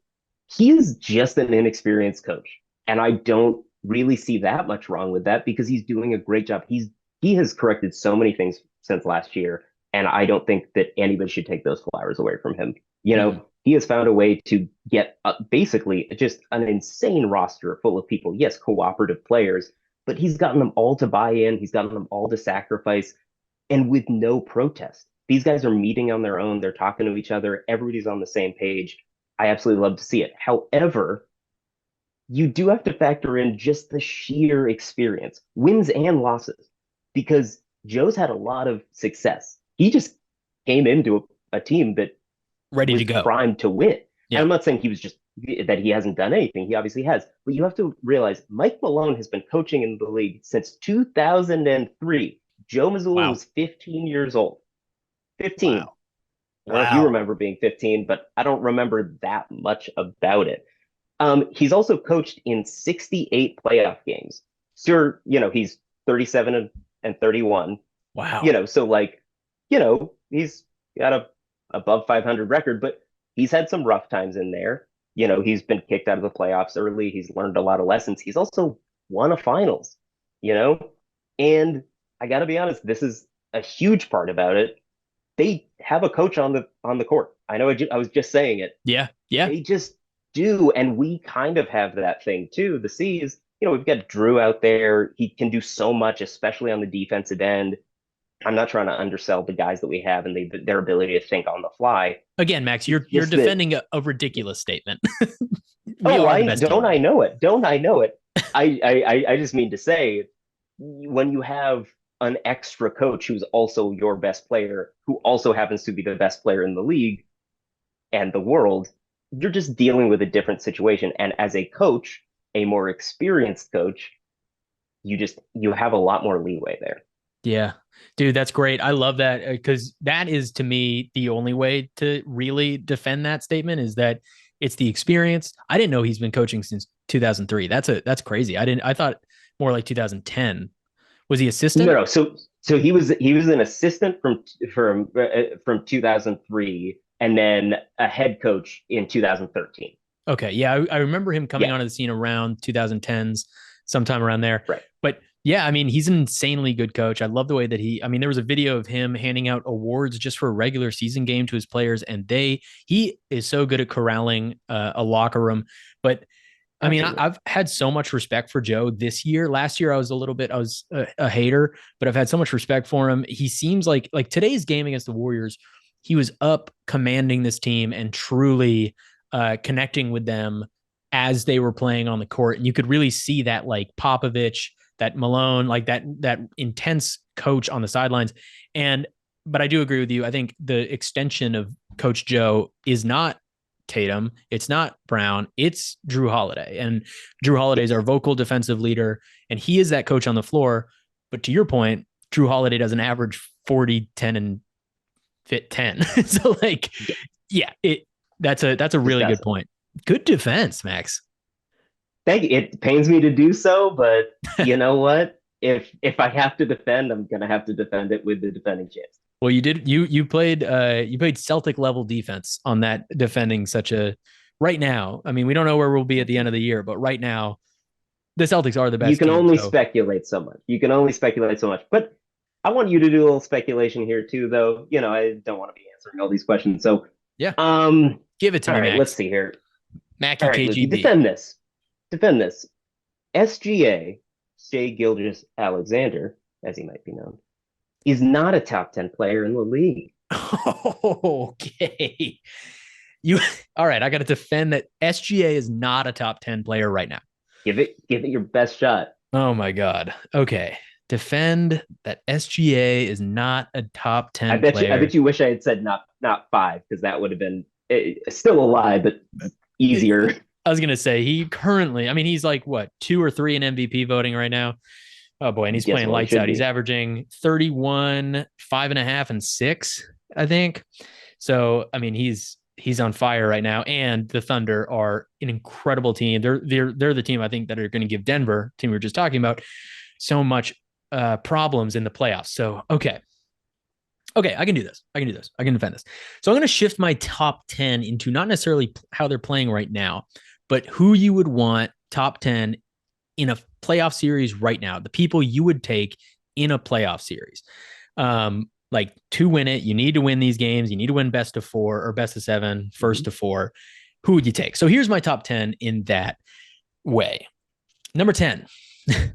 he is just an inexperienced coach. And I don't really see that much wrong with that because he's doing a great job. He has corrected so many things since last year, and I don't think that anybody should take those flowers away from him. Mhm. He has found a way to get basically just an insane roster full of people. Yes, cooperative players, but he's gotten them all to buy in. He's gotten them all to sacrifice, and with no protest. These guys are meeting on their own. They're talking to each other. Everybody's on the same page. I absolutely love to see it. However, you do have to factor in just the sheer experience, wins and losses, because Joe's had a lot of success. He just came into a team that Ready to was go. primed to win. And Yeah. I'm not saying he was just that he hasn't done anything. He obviously has. But you have to realize Mike Malone has been coaching in the league since 2003. Joe Mazzulla Wow. was 15 years old. 15. Wow. I don't know if you Wow. remember being 15, but I don't remember that much about it. He's also coached in 68 playoff games. Sure, he's 37 and 31. Wow. So he's got a above 500 record, but he's had some rough times in there. He's been kicked out of the playoffs early. He's learned a lot of lessons. He's also won a finals, and I got to be honest, this is a huge part about it. They have a coach on the court. I know I was just saying it. Yeah. Yeah. They just do, and we kind of have that thing too. The C's, we've got Drew out there. He can do so much, especially on the defensive end. I'm not trying to undersell the guys that we have and their ability to think on the fly. Again, Max, you're Just that- defending a ridiculous statement. We Oh, are the best don't team. I know it? Don't I know it? I just mean to say, when you have an extra coach who's also your best player, who also happens to be the best player in the league and the world, you're just dealing with a different situation. And as a coach, a more experienced coach, you have a lot more leeway there. Yeah. Dude, that's great. I love that because that is, to me, the only way to really defend that statement is that it's the experience. I didn't know he's been coaching since 2003. That's crazy. I thought more like 2010. Was he assistant? No. So he was an assistant from 2003, and then a head coach in 2013. Okay. Yeah. I remember him coming Yeah. onto the scene around 2010s, sometime around there. Right. But yeah, I mean, he's an insanely good coach. I love the way that there was a video of him handing out awards just for a regular season game to his players. And he is so good at corralling a locker room. But I mean, I've had so much respect for Joe this year. Last year, I was a hater, but I've had so much respect for him. He seems like today's game against the Warriors, he was up commanding this team and truly connecting with them as they were playing on the court. And you could really see that, like Popovich, that Malone, like that intense coach on the sidelines. But I do agree with you. I think the extension of Coach Joe is not Tatum. It's not Brown. It's Drew Holiday. And Drew Holiday is our vocal defensive leader. And he is that coach on the floor. But to your point, Drew Holiday doesn't average 40, 10, and fit 10. So that's a really good point. Good defense, Max. Thank you. It pains me to do so, but you know what? If I have to defend, I'm gonna have to defend it with the defending champs. Well, you played Celtic level defense on that, defending right now. I mean, we don't know where we'll be at the end of the year, but right now the Celtics are the best. You can only speculate so much. But I want you to do a little speculation here too, though. I don't want to be answering all these questions. So yeah, give it to me, all right, Max. let's see here. Maxey All right, KGB. Defend this. SGA, Shai Gilgeous-Alexander, as he might be known, is not a top 10 player in the league. Okay. All right, I got to defend that SGA is not a top 10 player right now. Give it your best shot. Oh my God. Okay. Defend that SGA is not a top 10 player. I bet you wish I had said not 5, because that would have been still a lie, but easier. I was going to say he's like what, 2 or 3 in MVP voting right now. Oh boy. And he's playing lights out. He's averaging 31, 5.5, and 6, I think. So, I mean, he's on fire right now. And the Thunder are an incredible team. They're the team I think that are going to give Denver, team we were just talking about, so much problems in the playoffs. So, okay. Okay, I can do this. I can do this. I can defend this. So I'm going to shift my top 10 into not necessarily how they're playing right now, but who you would want top 10 in a playoff series right now. The people you would take in a playoff series. Like to win it, you need to win these games. You need to win best of 4 or best of 7, first to 4. Who would you take? So here's my top 10 in that way. Number 10.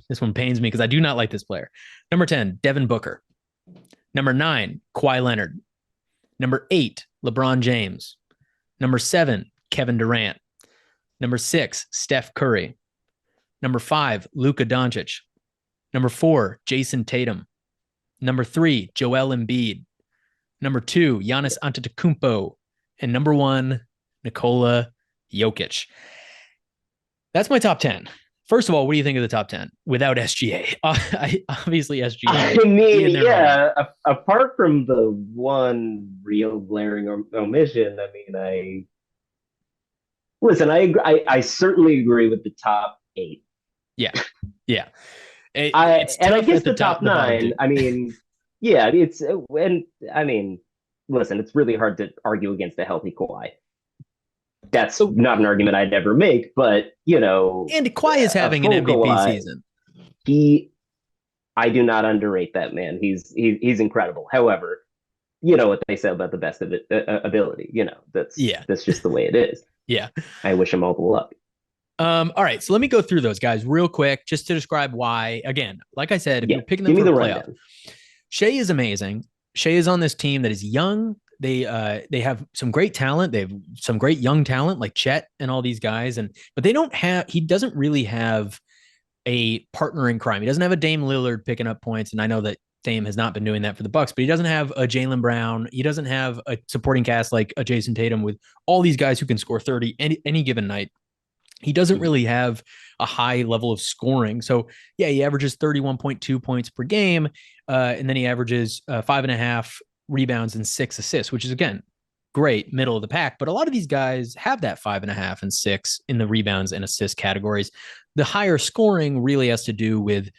This one pains me because I do not like this player. Number 10, Devin Booker. Number 9, Kawhi Leonard. Number 8, LeBron James. Number 7, Kevin Durant. Number 6, Steph Curry. Number 5, Luka Doncic. Number 4, Jason Tatum. Number 3, Joel Embiid. Number 2, Giannis Antetokounmpo. And number 1, Nikola Jokic. That's my top 10. First of all, what do you think of the top 10 without SGA? Obviously, SGA. I mean, yeah, apart from the one real glaring omission, I certainly agree with the top 8. Yeah. Yeah. And I guess the top 9, I mean, yeah, it's really hard to argue against a healthy Kawhi. That's not an argument I'd ever make, but and Kawhi is having an MVP season. I do not underrate that man. He's incredible. However, you know what they say about the best of it, ability. That's just the way it is. Yeah, I wish him all the luck. All right, so let me go through those guys real quick, just to describe why. Again, like I said, if you're picking them for the playoff, Shea is amazing. Shea is on this team that is young. They have some great talent. They have some great young talent like Chet and all these guys. But he doesn't really have a partner in crime. He doesn't have a Dame Lillard picking up points. And I know that Dame has not been doing that for the Bucks, but he doesn't have a Jaylen Brown. He doesn't have a supporting cast like a Jason Tatum with all these guys who can score 30 any given night. He doesn't really have a high level of scoring. So yeah, he averages 31.2 points per game. And then he averages 5.5 rebounds and 6 assists, which is, again, great, middle of the pack. But a lot of these guys have that 5.5 and 6 in the rebounds and assist categories. The higher scoring really has to do with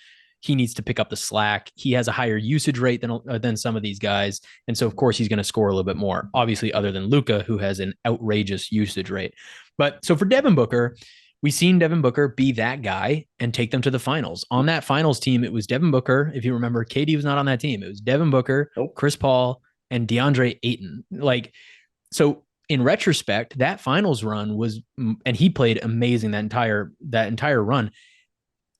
he needs to pick up the slack. He has a higher usage rate than some of these guys. And so, of course, he's going to score a little bit more, obviously, other than Luka, who has an outrageous usage rate. But so for Devin Booker, we've seen Devin Booker be that guy and take them to the finals. On that finals team, it was Devin Booker. If you remember, KD was not on that team. It was Devin Booker, Chris Paul, and DeAndre Ayton. So in retrospect, that finals run was, and he played amazing that entire run.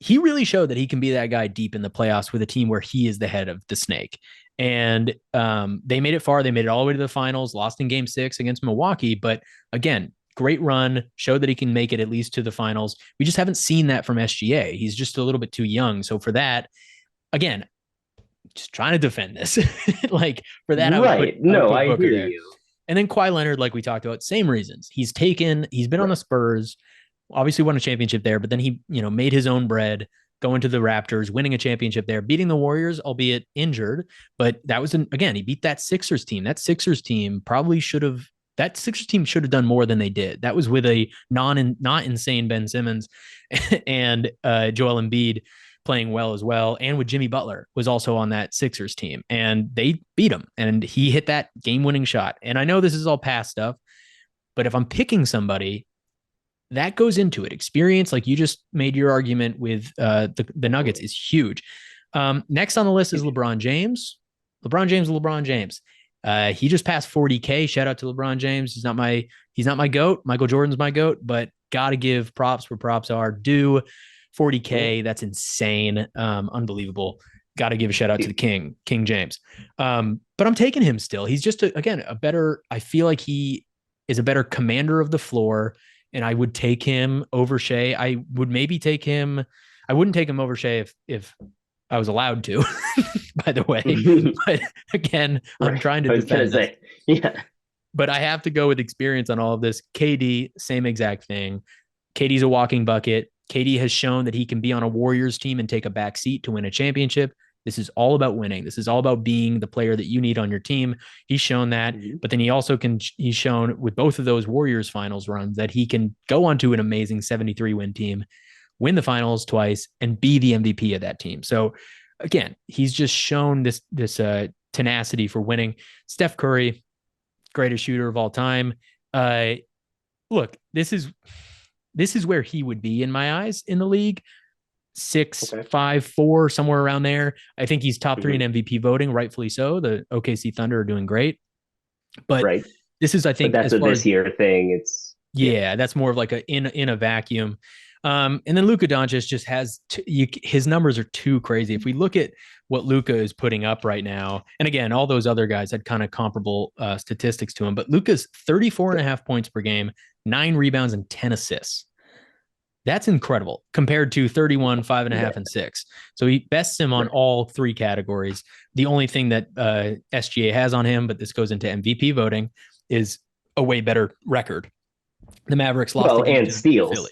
He really showed that he can be that guy deep in the playoffs with a team where he is the head of the snake. And they made it far. They made it all the way to the finals, lost in game 6 against Milwaukee. But again, great run, showed that he can make it at least to the finals. We just haven't seen that from SGA. He's just a little bit too young. So for that, again, just trying to defend this. For that, I would put Booker there. And then Kawhi Leonard, like we talked about, same reasons. He's been on the Spurs, obviously won a championship there, but then he, made his own bread, going to the Raptors, winning a championship there, beating the Warriors, albeit injured. But that was, he beat that Sixers team. That Sixers team should have done more than they did. That was with a not insane Ben Simmons and Joel Embiid playing well as well. And with Jimmy Butler was also on that Sixers team, and they beat him, and he hit that game-winning shot. And I know this is all past stuff, but if I'm picking somebody, that goes into it. Experience, like you just made your argument with the Nuggets, is huge. Next on the list is LeBron James. LeBron James. He just passed 40K. Shout out to LeBron James. He's not my GOAT. Michael Jordan's my GOAT, but got to give props where props are due. 40K. That's insane. Unbelievable. Got to give a shout out to the King James. But I'm taking him still. He's just I feel like he is a better commander of the floor, and I would take him over Shea. I would maybe take him. I wouldn't take him over Shea if I was allowed to, by the way. But again, I'm trying to defend this. Yeah. But I have to go with experience on all of this. KD, same exact thing. KD's a walking bucket. KD has shown that he can be on a Warriors team and take a back seat to win a championship. This is all about winning. This is all about being the player that you need on your team. He's shown that, but then he's shown with both of those Warriors finals runs that he can go onto an amazing 73 win team, win the finals twice, and be the MVP of that team. So again, he's just shown this tenacity for winning. Steph Curry, greatest shooter of all time. Look, this is where he would be in my eyes in the league. 6'5", 4", somewhere around there. I think he's top 3 in MVP voting, rightfully so. The OKC Thunder are doing great. But this is, I think, but that's a this year thing. It's that's more of like in a vacuum. And then Luka Doncic just has his numbers are too crazy. If we look at what Luka is putting up right now, and again, all those other guys had kind of comparable statistics to him, but Luka's 34.5 points per game, 9 rebounds, and 10 assists. That's incredible compared to 31, 5.5, and 6. So he bests him on all 3 categories. The only thing that SGA has on him, but this goes into MVP voting, is a way better record. The Mavericks lost and steals. Philly.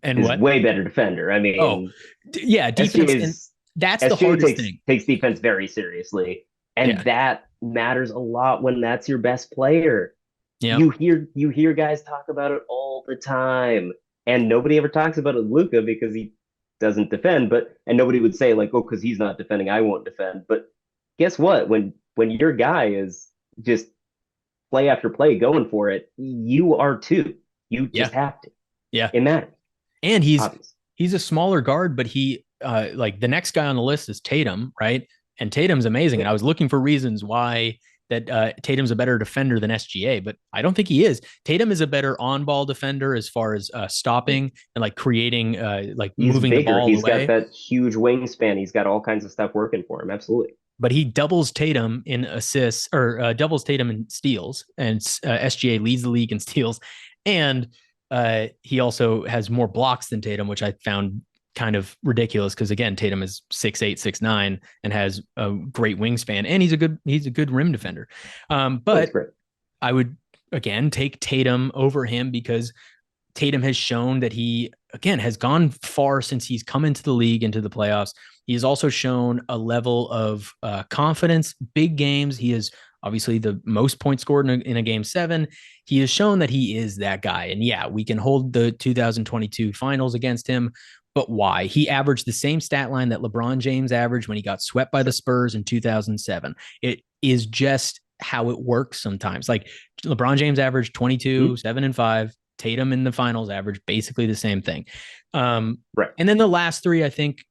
And what? Way better defender. I mean, defense. And that's the hardest thing. Takes defense very seriously, and that matters a lot when that's your best player. Yeah, you hear guys talk about it all the time. And nobody ever talks about it with Luka because he doesn't defend, and nobody would say like, oh, because he's not defending, I won't defend. But guess what? When your guy is just play after play going for it, you are too. You just have to. Yeah. It matters. And he's a smaller guard, but he like the next guy on the list is Tatum, right? And Tatum's amazing. And I was looking for reasons why that Tatum's a better defender than SGA, but I don't think he is. Tatum is a better on-ball defender as far as stopping and like creating, like he's moving bigger. the ball He's away. got that huge wingspan. He's got all kinds of stuff working for him. Absolutely. But he doubles Tatum in assists or doubles Tatum in steals, and SGA leads the league in steals. And he also has more blocks than Tatum, which I found kind of ridiculous because again, Tatum is 6'8", 6'9", and has a great wingspan, and he's a good rim defender. But I would again take Tatum over him because Tatum has shown that he again has gone far since he's come into the league, into the playoffs. He has also shown a level of confidence, big games. He is obviously the most points scored in a game 7. He has shown that he is that guy. And yeah, we can hold the 2022 finals against him. But why? He averaged the same stat line that LeBron James averaged when he got swept by the Spurs in 2007. It is just how it works sometimes. Like LeBron James averaged 22, 7 and 5. Tatum in the finals averaged basically the same thing. And then the last 3, I think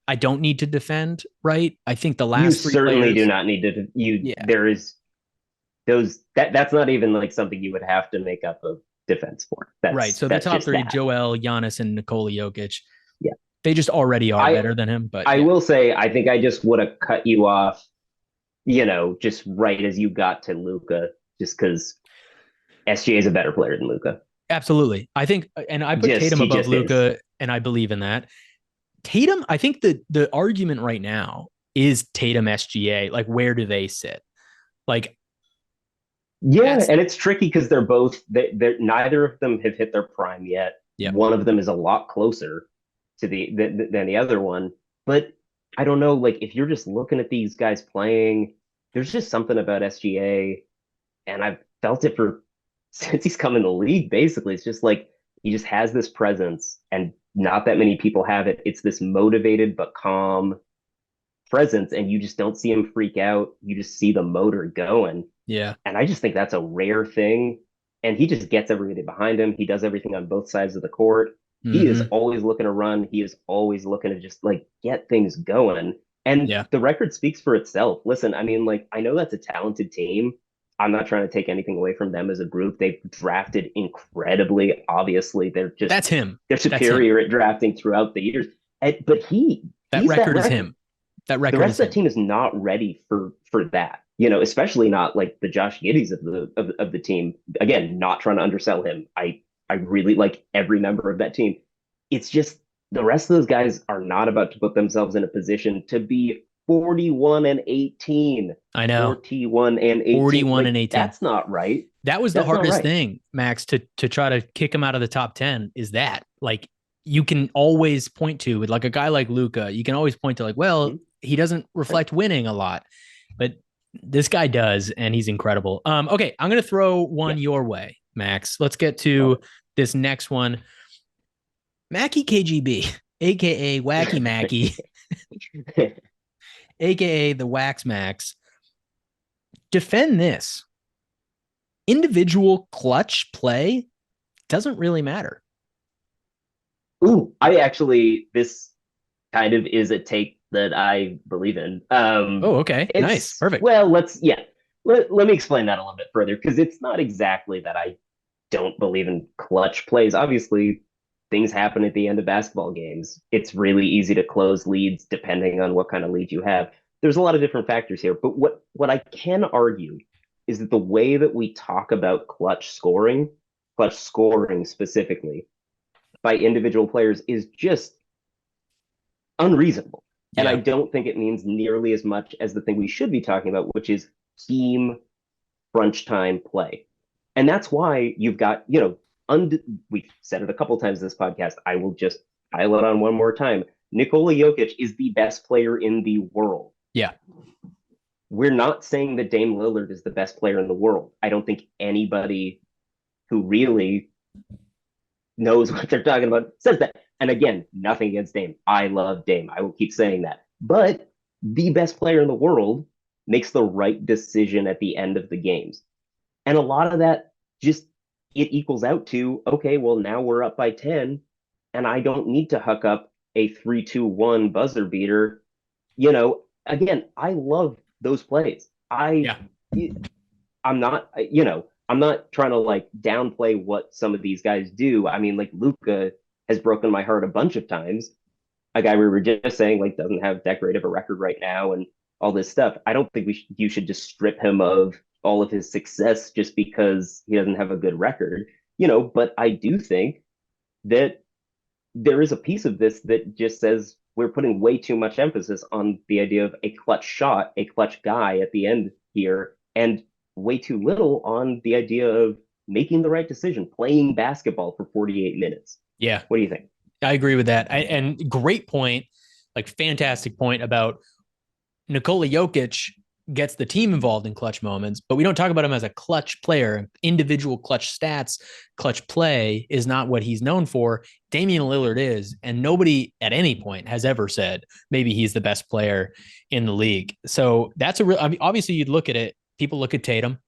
I don't need to defend, right? I think the last 3 certainly players, do not need to. There is those that's not even like something you would have to make up a defense for. Right. So the top 3, Joel, Giannis, and Nikola Jokic. Yeah. They just already are better than him. But I will say, I think I just would have cut you off, just right as you got to Luka, just because SGA is a better player than Luka. Absolutely. I think, and I put Tatum above Luka, and I believe in that. Tatum, I think the argument right now is Tatum SGA. Like, where do they sit? Like, and it's tricky because they're neither of them have hit their prime yet. Yep. One of them is a lot closer to than the other one. But I don't know, like if you're just looking at these guys playing, there's just something about SGA, and I've felt it since he's come in the league. Basically, it's just like he just has this presence, and not that many people have it. It's this motivated but calm presence, and you just don't see him freak out. You just see the motor going. Yeah. And I just think that's a rare thing. And he just gets everybody behind him. He does everything on both sides of the court. Mm-hmm. He is always looking to run. He is always looking to just like get things going. And the record speaks for itself. Listen, I mean, like, I know that's a talented team. I'm not trying to take anything away from them as a group. They've drafted incredibly. Obviously, that's him. They're superior at drafting throughout the years. But that record is him. That record. The rest of the team is not ready for that. Especially not like the Josh Giddey's of the team. Again, not trying to undersell him. I really like every member of that team. It's just the rest of those guys are not about to put themselves in a position to be 41-18. I know. 41-18. 41-18. That's not right. That was the hardest thing, Max, to try to kick him out of the top 10 is that. Like, you can always point to, with like a guy like Luka, you can always point to like, well, he doesn't reflect winning a lot. But this guy does, and he's incredible. Okay, I'm going to throw one your way, Max. Let's get to this next one. Maxey KGB, a.k.a. Wacky Mackey, a.k.a. the Wax Max. defend this. Individual clutch play doesn't really matter. Ooh, this kind of is a take that I believe in. Okay. Nice. Perfect. Well, let me explain that a little bit further, because it's not exactly that I don't believe in clutch plays. Obviously, things happen at the end of basketball games. It's really easy to close leads depending on what kind of lead you have. There's a lot of different factors here, but what I can argue is that the way that we talk about clutch scoring specifically by individual players is just unreasonable. Yeah. And I don't think it means nearly as much as the thing we should be talking about, which is team crunch time play. And that's why you've got, we've said it a couple times this podcast. I will just pile it on one more time. Nikola Jokic is the best player in the world. Yeah. We're not saying that Dame Lillard is the best player in the world. I don't think anybody who really knows what they're talking about says that. And again, nothing against Dame. I love Dame. I will keep saying that. But the best player in the world makes the right decision at the end of the games. And a lot of that just, it equals out to, okay, well, now we're up by 10, and I don't need to huck up a 3-2-1 buzzer beater. Again, I love those plays. I'm not trying to downplay what some of these guys do. I mean, Luka has broken my heart a bunch of times. A guy we were just saying doesn't have that great of a record right now and all this stuff. I don't think you should just strip him of all of his success just because he doesn't have a good record, but I do think that there is a piece of this that just says we're putting way too much emphasis on the idea of a clutch shot, a clutch guy at the end here, and way too little on the idea of making the right decision, playing basketball for 48 minutes. Yeah. What do you think? I agree with that. And great point, fantastic point about Nikola Jokic gets the team involved in clutch moments, but we don't talk about him as a clutch player. Individual clutch stats, clutch play is not what he's known for. Damian Lillard is, and nobody at any point has ever said maybe he's the best player in the league. So that's obviously you'd look at it. People look at Tatum.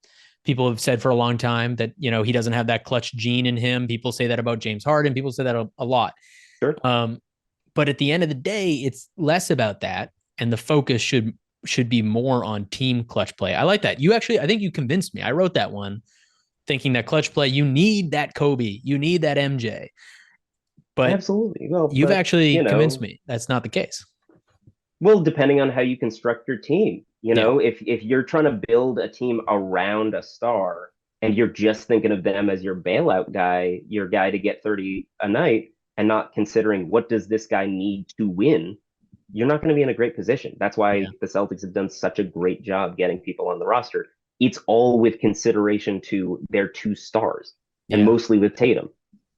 People have said for a long time that, he doesn't have that clutch gene in him. People say that about James Harden. People say that a lot. Sure. But at the end of the day, it's less about that. And the focus should be more on team clutch play. I like that. I think you convinced me. I wrote that one thinking that clutch play, you need that Kobe, you need that MJ. But absolutely. Well, you've actually convinced me that's not the case. Well, depending on how you construct your team, if you're trying to build a team around a star and you're just thinking of them as your bailout guy, your guy to get 30 a night, and not considering what does this guy need to win, you're not going to be in a great position. That's why the Celtics have done such a great job getting people on the roster. It's all with consideration to their two stars, and mostly with Tatum.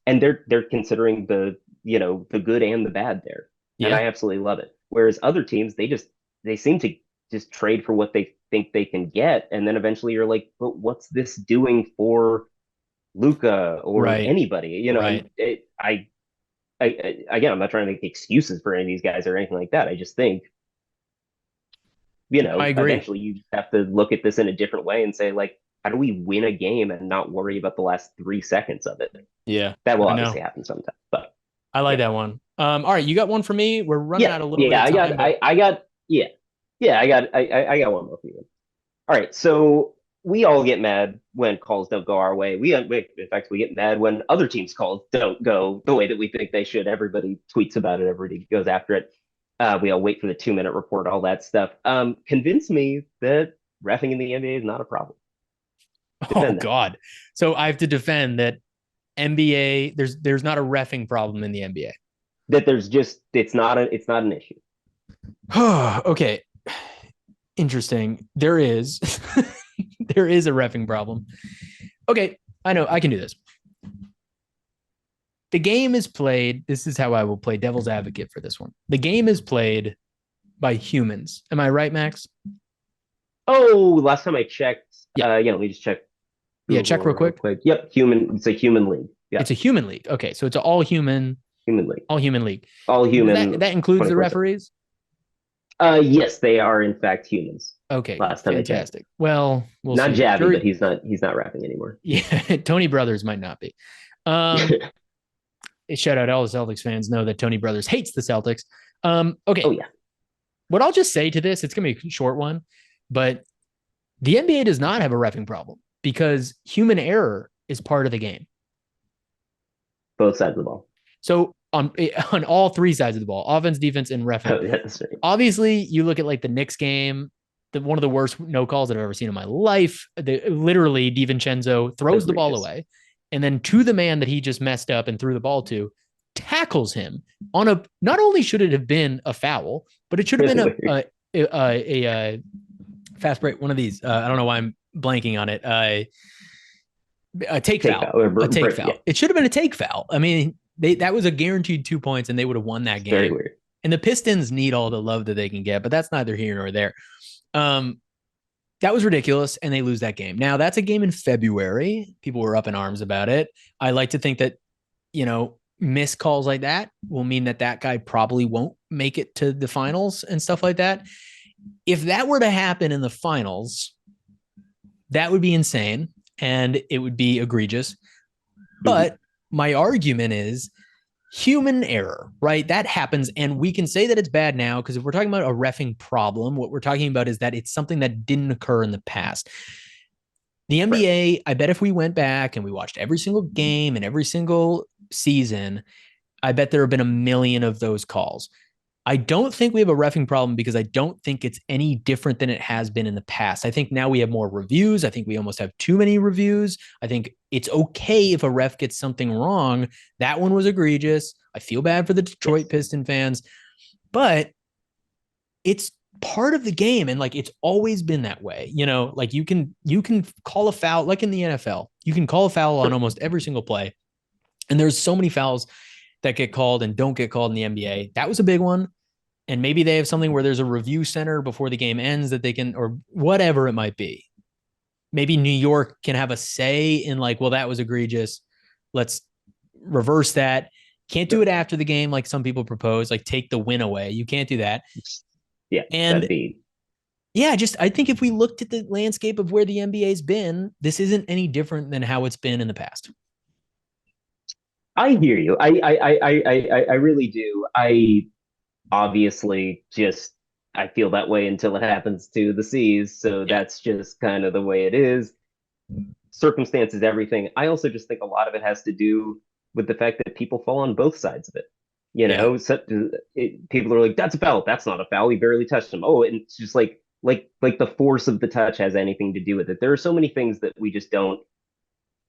And they're considering the good and the bad there. And I absolutely love it. Whereas other teams, they seem to just trade for what they think they can get, and then eventually you're like, but what's this doing for Luka or anybody? Right. Again, I'm not trying to make excuses for any of these guys or anything like that. I just think, I agree. Eventually you have to look at this in a different way and say, how do we win a game and not worry about the last 3 seconds of it? Yeah. That will obviously happen sometime. But I like that one. All right, you got one for me? We're running out a little bit of time. I got one more for you. All right, so we all get mad when calls don't go our way. In fact, we get mad when other teams' calls don't go the way that we think they should. Everybody tweets about it. Everybody goes after it. We all wait for the 2-minute report, all that stuff. Convince me that reffing in the NBA is not a problem. God. So I have to defend that NBA, there's not a reffing problem in the NBA. That it's not an issue. Okay. Interesting. There is there is a reffing problem. Okay, I know I can do this. The game is played. This is how I will play devil's advocate for this one. The game is played by humans. Am I right, Max? Oh, last time I checked, let me just check. Yeah, check real quick. Yep, human. It's a human league. Yeah. It's a human league. Okay, so it's an all human league. All human league. All human. That includes the referees? Yes, they are in fact humans. Okay, last time I checked. fantastic. Well, we'll Not see. Jabby, but he's not rapping anymore. Yeah, Tony Brothers might not be. Um, Shout out all the Celtics fans know that Tony Brothers hates the Celtics. Okay. Oh yeah. What I'll just say to this, it's gonna be a short one, but the NBA does not have a reffing problem because human error is part of the game. Both sides of the ball. So on all three sides of the ball, offense, defense, and reffing. Oh, yeah, that's right. Obviously, you look at like the Knicks game, one of the worst no calls that I've ever seen in my life. Literally, DiVincenzo throws the ball away, and then to the man that he just messed up and threw the ball to, tackles him on a. Not only should it have been a foul, but it should have been a fast break. One of these. I don't know why I'm blanking on it. A take foul. A take foul. Yeah. It should have been a take foul. I mean, that was a guaranteed 2 points, and they would have won that game. Very weird. And the Pistons need all the love that they can get, but that's neither here nor there. That was ridiculous, and they lose that game. Now, that's a game in February. People were up in arms about it. I like to think that, missed calls like that will mean that guy probably won't make it to the finals and stuff like that. If that were to happen in the finals, that would be insane, and it would be egregious. But my argument is human error, right? That happens. And we can say that it's bad now because if we're talking about a reffing problem, what we're talking about is that it's something that didn't occur in the past. The NBA, I bet if we went back and we watched every single game and every single season, I bet there have been a million of those calls. I don't think we have a reffing problem because I don't think it's any different than it has been in the past. I think now we have more reviews. I think we almost have too many reviews. I think it's okay if a ref gets something wrong. That one was egregious. I feel bad for the Detroit Piston fans, but it's part of the game. And like, it's always been that way. Like you can call a foul, like in the NFL, you can call a foul on almost every single play. And there's so many fouls that get called and don't get called in the NBA. That was a big one. And maybe they have something where there's a review center before the game ends that they can, or whatever it might be. Maybe New York can have a say in like, well, that was egregious. Let's reverse that. Can't do it after the game like some people propose, like take the win away. You can't do that. Yeah. And I think if we looked at the landscape of where the NBA's been, this isn't any different than how it's been in the past. I hear you. I really do. Obviously I feel that way until it happens to the C's. So that's just kind of the way it is. Circumstances, everything. I also just think a lot of it has to do with the fact that people fall on both sides of it. People are like, that's a foul. That's not a foul. He barely touched him. Oh, and it's just like the force of the touch has anything to do with it. There are so many things that we just don't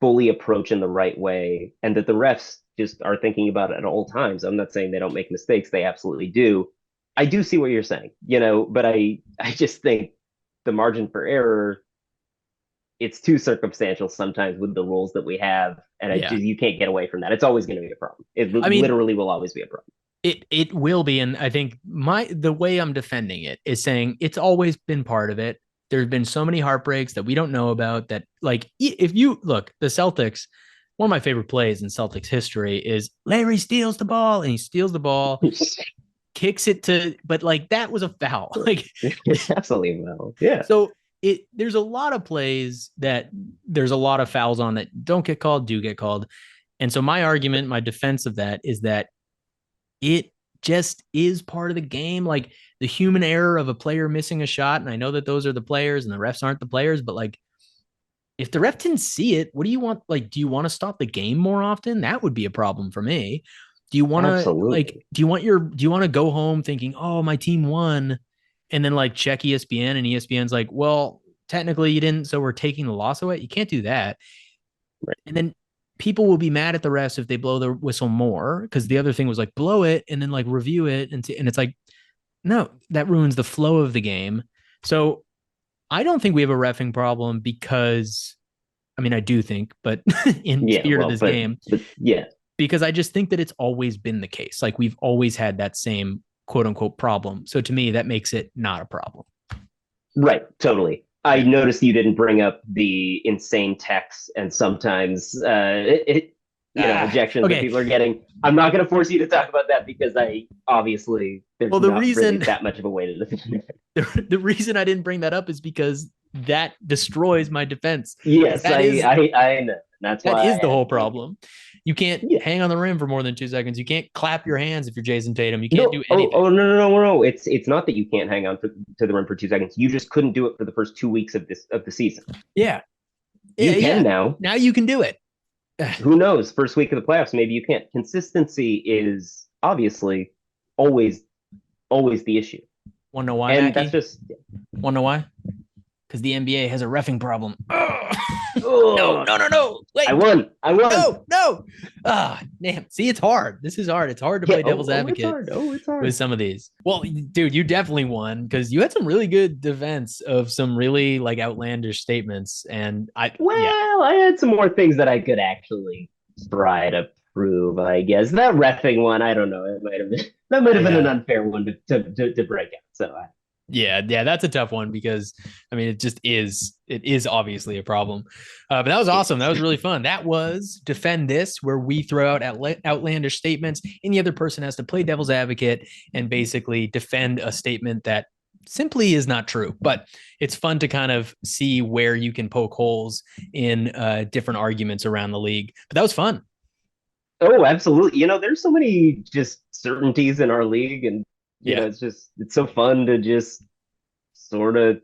fully approach in the right way, and that the refs just are thinking about it at all times. I'm not saying they don't make mistakes. They absolutely do. I do see what you're saying, but I just think the margin for error, it's too circumstantial sometimes with the rules that we have. And you can't get away from that. It's always going to be a problem. It literally will always be a problem. It will be. And I think the way I'm defending it is saying it's always been part of it. There's been so many heartbreaks that we don't know about that. Like, if you look, the Celtics, one of my favorite plays in Celtics history is Larry steals the ball, and he steals the ball, kicks it but like that was a foul. Like it's absolutely a foul. Yeah. So there's a lot of plays that there's a lot of fouls on that don't get called, do get called. And so my argument, my defense of that is that it just is part of the game. Like the human error of a player missing a shot. And I know that those are the players and the refs aren't the players, but like, if the ref didn't see it, what do you want? Like, do you want to stop the game more often? That would be a problem for me. Do you want to do you want to go home thinking, oh, my team won, and then like check ESPN and ESPN's like, well, technically you didn't, so we're taking the loss away. You can't do that. Right. And then people will be mad at the refs if they blow the whistle more, because the other thing was like blow it and then like review it, and it's like, no, that ruins the flow of the game. So I don't think we have a reffing problem because, I mean, I do think, but in spirit of this game, because I just think that it's always been the case. Like we've always had that same quote unquote problem. So to me, that makes it not a problem. Right. Totally. I noticed you didn't bring up the insane texts, and sometimes ejections okay. that people are getting. I'm not going to force you to talk about that because I obviously there's not really that much of a way to defend it. The reason I didn't bring that up is because that destroys my defense. Yes, I know. That's that why is the whole problem. You can't Yeah. hang on the rim for more than 2 seconds. You can't clap your hands if you're Jason Tatum. You can't do Oh, anything. no. It's not that you can't hang on to the rim for 2 seconds. You just couldn't do it for the first 2 weeks of the season. Yeah. You can now. Now you can do it. Who knows? First week of the playoffs, maybe you can't. Consistency is obviously always the issue. Want to know why, And Mackie? that's just Want to know why? Because the NBA has a reffing problem. no. Wait. I won. No. Damn. See, it's hard. This is hard. It's hard to play devil's advocate It's hard. with some of these. Well, dude, you definitely won because you had some really good defense of some really like outlandish statements. And I had some more things that I could actually try to prove, I guess. That reffing one, I don't know. It might have been an unfair one to break out. So Yeah, that's a tough one because I mean it is obviously a problem. But that was awesome. That was really fun. That was Defend This, where we throw out outlandish statements and the other person has to play devil's advocate and basically defend a statement that simply is not true. But it's fun to kind of see where you can poke holes in different arguments around the league. But that was fun. Oh, absolutely. There's so many just certainties in our league, and it's so fun to just sort of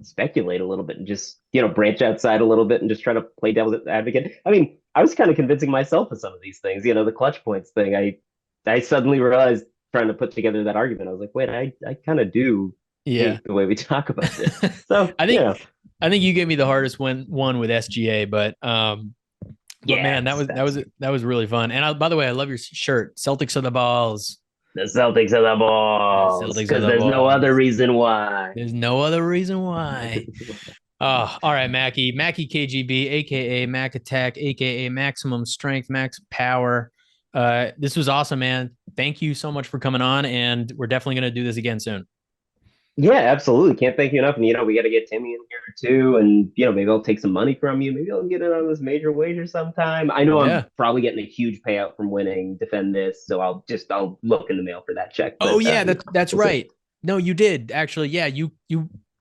speculate a little bit and just branch outside a little bit and just try to play devil's advocate. I mean, I was kind of convincing myself of some of these things. The clutch points thing. I suddenly realized, trying to put together that argument, I was like, wait, I kind of do hate the way we talk about this. So I think you gave me the hardest one with SGA, but man, that was really fun. And by the way, I love your shirt. Celtics are the balls. The Celtics are the balls. Because there's no other reason why. There's no other reason why. All right, Mackie KGB, aka Mac Attack, aka Maximum Strength, Max Power. This was awesome, man. Thank you so much for coming on, and we're definitely going to do this again soon. Yeah, absolutely. Can't thank you enough. And, we got to get Timmy in here too. And, maybe I'll take some money from you. Maybe I'll get it on this major wager sometime. I know I'm probably getting a huge payout from winning Defend This. So I'll look in the mail for that check. But, that's right. No, you did actually. Yeah. You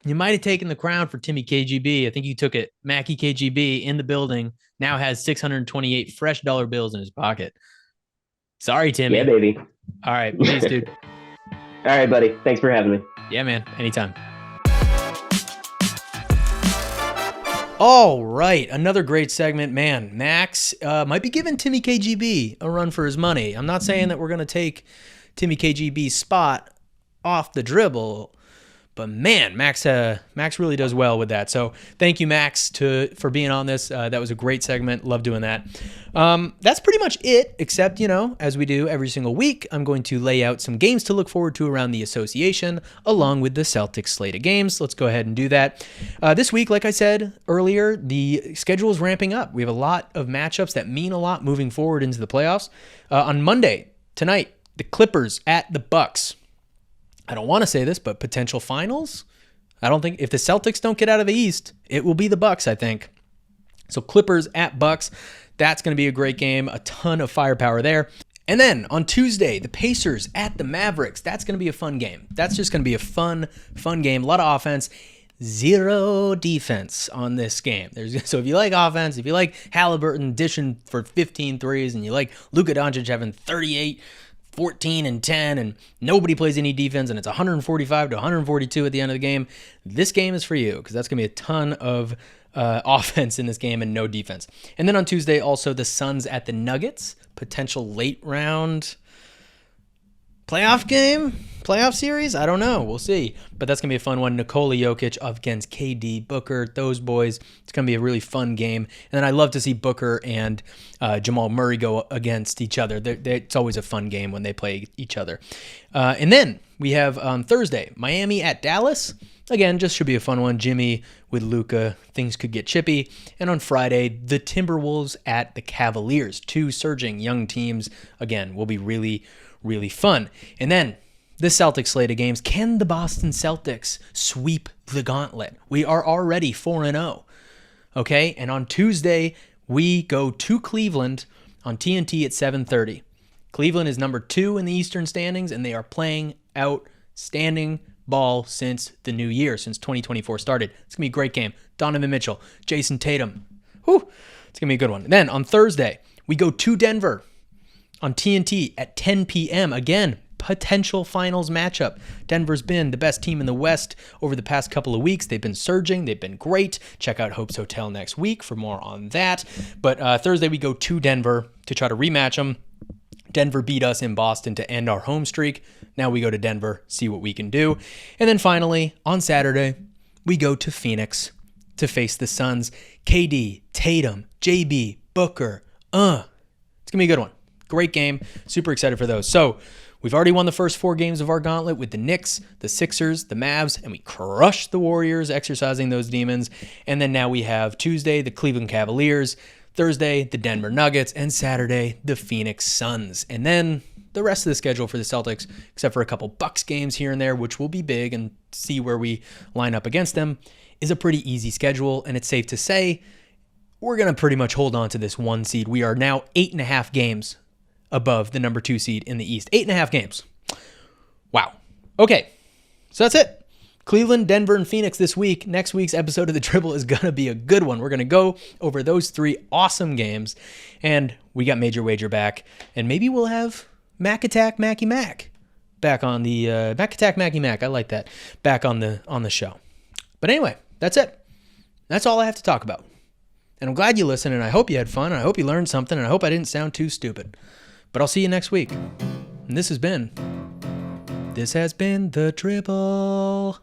might have taken the crown for Timmy KGB. I think you took it. Mackie KGB in the building now has 628 fresh dollar bills in his pocket. Sorry, Timmy. Yeah, baby. All right. Peace, dude. All right, buddy. Thanks for having me. Yeah, man. Anytime. All right. Another great segment. Man, Max might be giving Timmy KGB a run for his money. I'm not saying that we're going to take Timmy KGB's spot off the dribble, but man, Max really does well with that. So thank you, Max, for being on this. That was a great segment. Love doing that. That's pretty much it, except, as we do every single week, I'm going to lay out some games to look forward to around the association, along with the Celtics slate of games. Let's go ahead and do that. This week, like I said earlier, the schedule is ramping up. We have a lot of matchups that mean a lot moving forward into the playoffs. On Monday, tonight, the Clippers at the Bucks. I don't want to say this, but potential finals. I don't think if the Celtics don't get out of the East, it will be the Bucks, I think. So Clippers at Bucks, that's going to be a great game. A ton of firepower there. And then on Tuesday, the Pacers at the Mavericks. That's going to be a fun game. That's just going to be a fun game. A lot of offense, zero defense on this game. So if you like offense, if you like Halliburton dishing for 15 threes, and you like Luka Doncic having 38, 14 and 10, and nobody plays any defense, and it's 145 to 142 at the end of the game, this game is for you, because that's going to be a ton of offense in this game and no defense. And then on Tuesday, also the Suns at the Nuggets, potential late round playoff series. I don't know. We'll see. But that's going to be a fun one. Nikola Jokic against KD, Booker, those boys. It's going to be a really fun game. And then I love to see Booker and Jamal Murray go against each other. It's always a fun game when they play each other. And then we have Thursday, Miami at Dallas. Again, just should be a fun one. Jimmy with Luka. Things could get chippy. And on Friday, the Timberwolves at the Cavaliers. Two surging young teams. Again, will be really, really fun. And then the Celtics slate of games. Can the Boston Celtics sweep the gauntlet? We are already 4-0. Okay? And on Tuesday, we go to Cleveland. on TNT at 7:30. Cleveland is number 2 in the Eastern standings, and they are playing outstanding ball since the new year, since 2024 started. It's going to be a great game. Donovan Mitchell, Jason Tatum. Whew, it's going to be a good one. Then on Thursday, we go to Denver on TNT at 10 p.m. Again, potential finals matchup. Denver's been the best team in the West over the past couple of weeks. They've been surging. They've been great. Check out Hope's Hotel next week for more on that. But Thursday, we go to Denver to try to rematch them. Denver beat us in Boston to end our home streak. Now we go to Denver, see what we can do. And then finally, on Saturday, we go to Phoenix to face the Suns. KD, Tatum, JB, Booker. It's going to be a good one. Great game. Super excited for those. So we've already won the first 4 games of our gauntlet with the Knicks, the Sixers, the Mavs, and we crushed the Warriors, exercising those demons. And then now we have Tuesday, the Cleveland Cavaliers, Thursday, the Denver Nuggets, and Saturday, the Phoenix Suns. And then the rest of the schedule for the Celtics, except for a couple Bucks games here and there, which will be big and see where we line up against them, is a pretty easy schedule. And it's safe to say we're going to pretty much hold on to this 1 seed. We are now 8.5 games above the number 2 seed in the East. 8.5 games. Wow. Okay, so that's it. Cleveland, Denver, and Phoenix this week. Next week's episode of The Dribble is going to be a good one. We're going to go over those 3 awesome games, and we got Major Wager back, and maybe we'll have Mac Attack Mackie Mac back on the Mac Attack Mackie Mac. I like that. Back on the show. But anyway, that's it. That's all I have to talk about. And I'm glad you listened, and I hope you had fun, and I hope you learned something, and I hope I didn't sound too stupid. But I'll see you next week. And this has been The Dribble.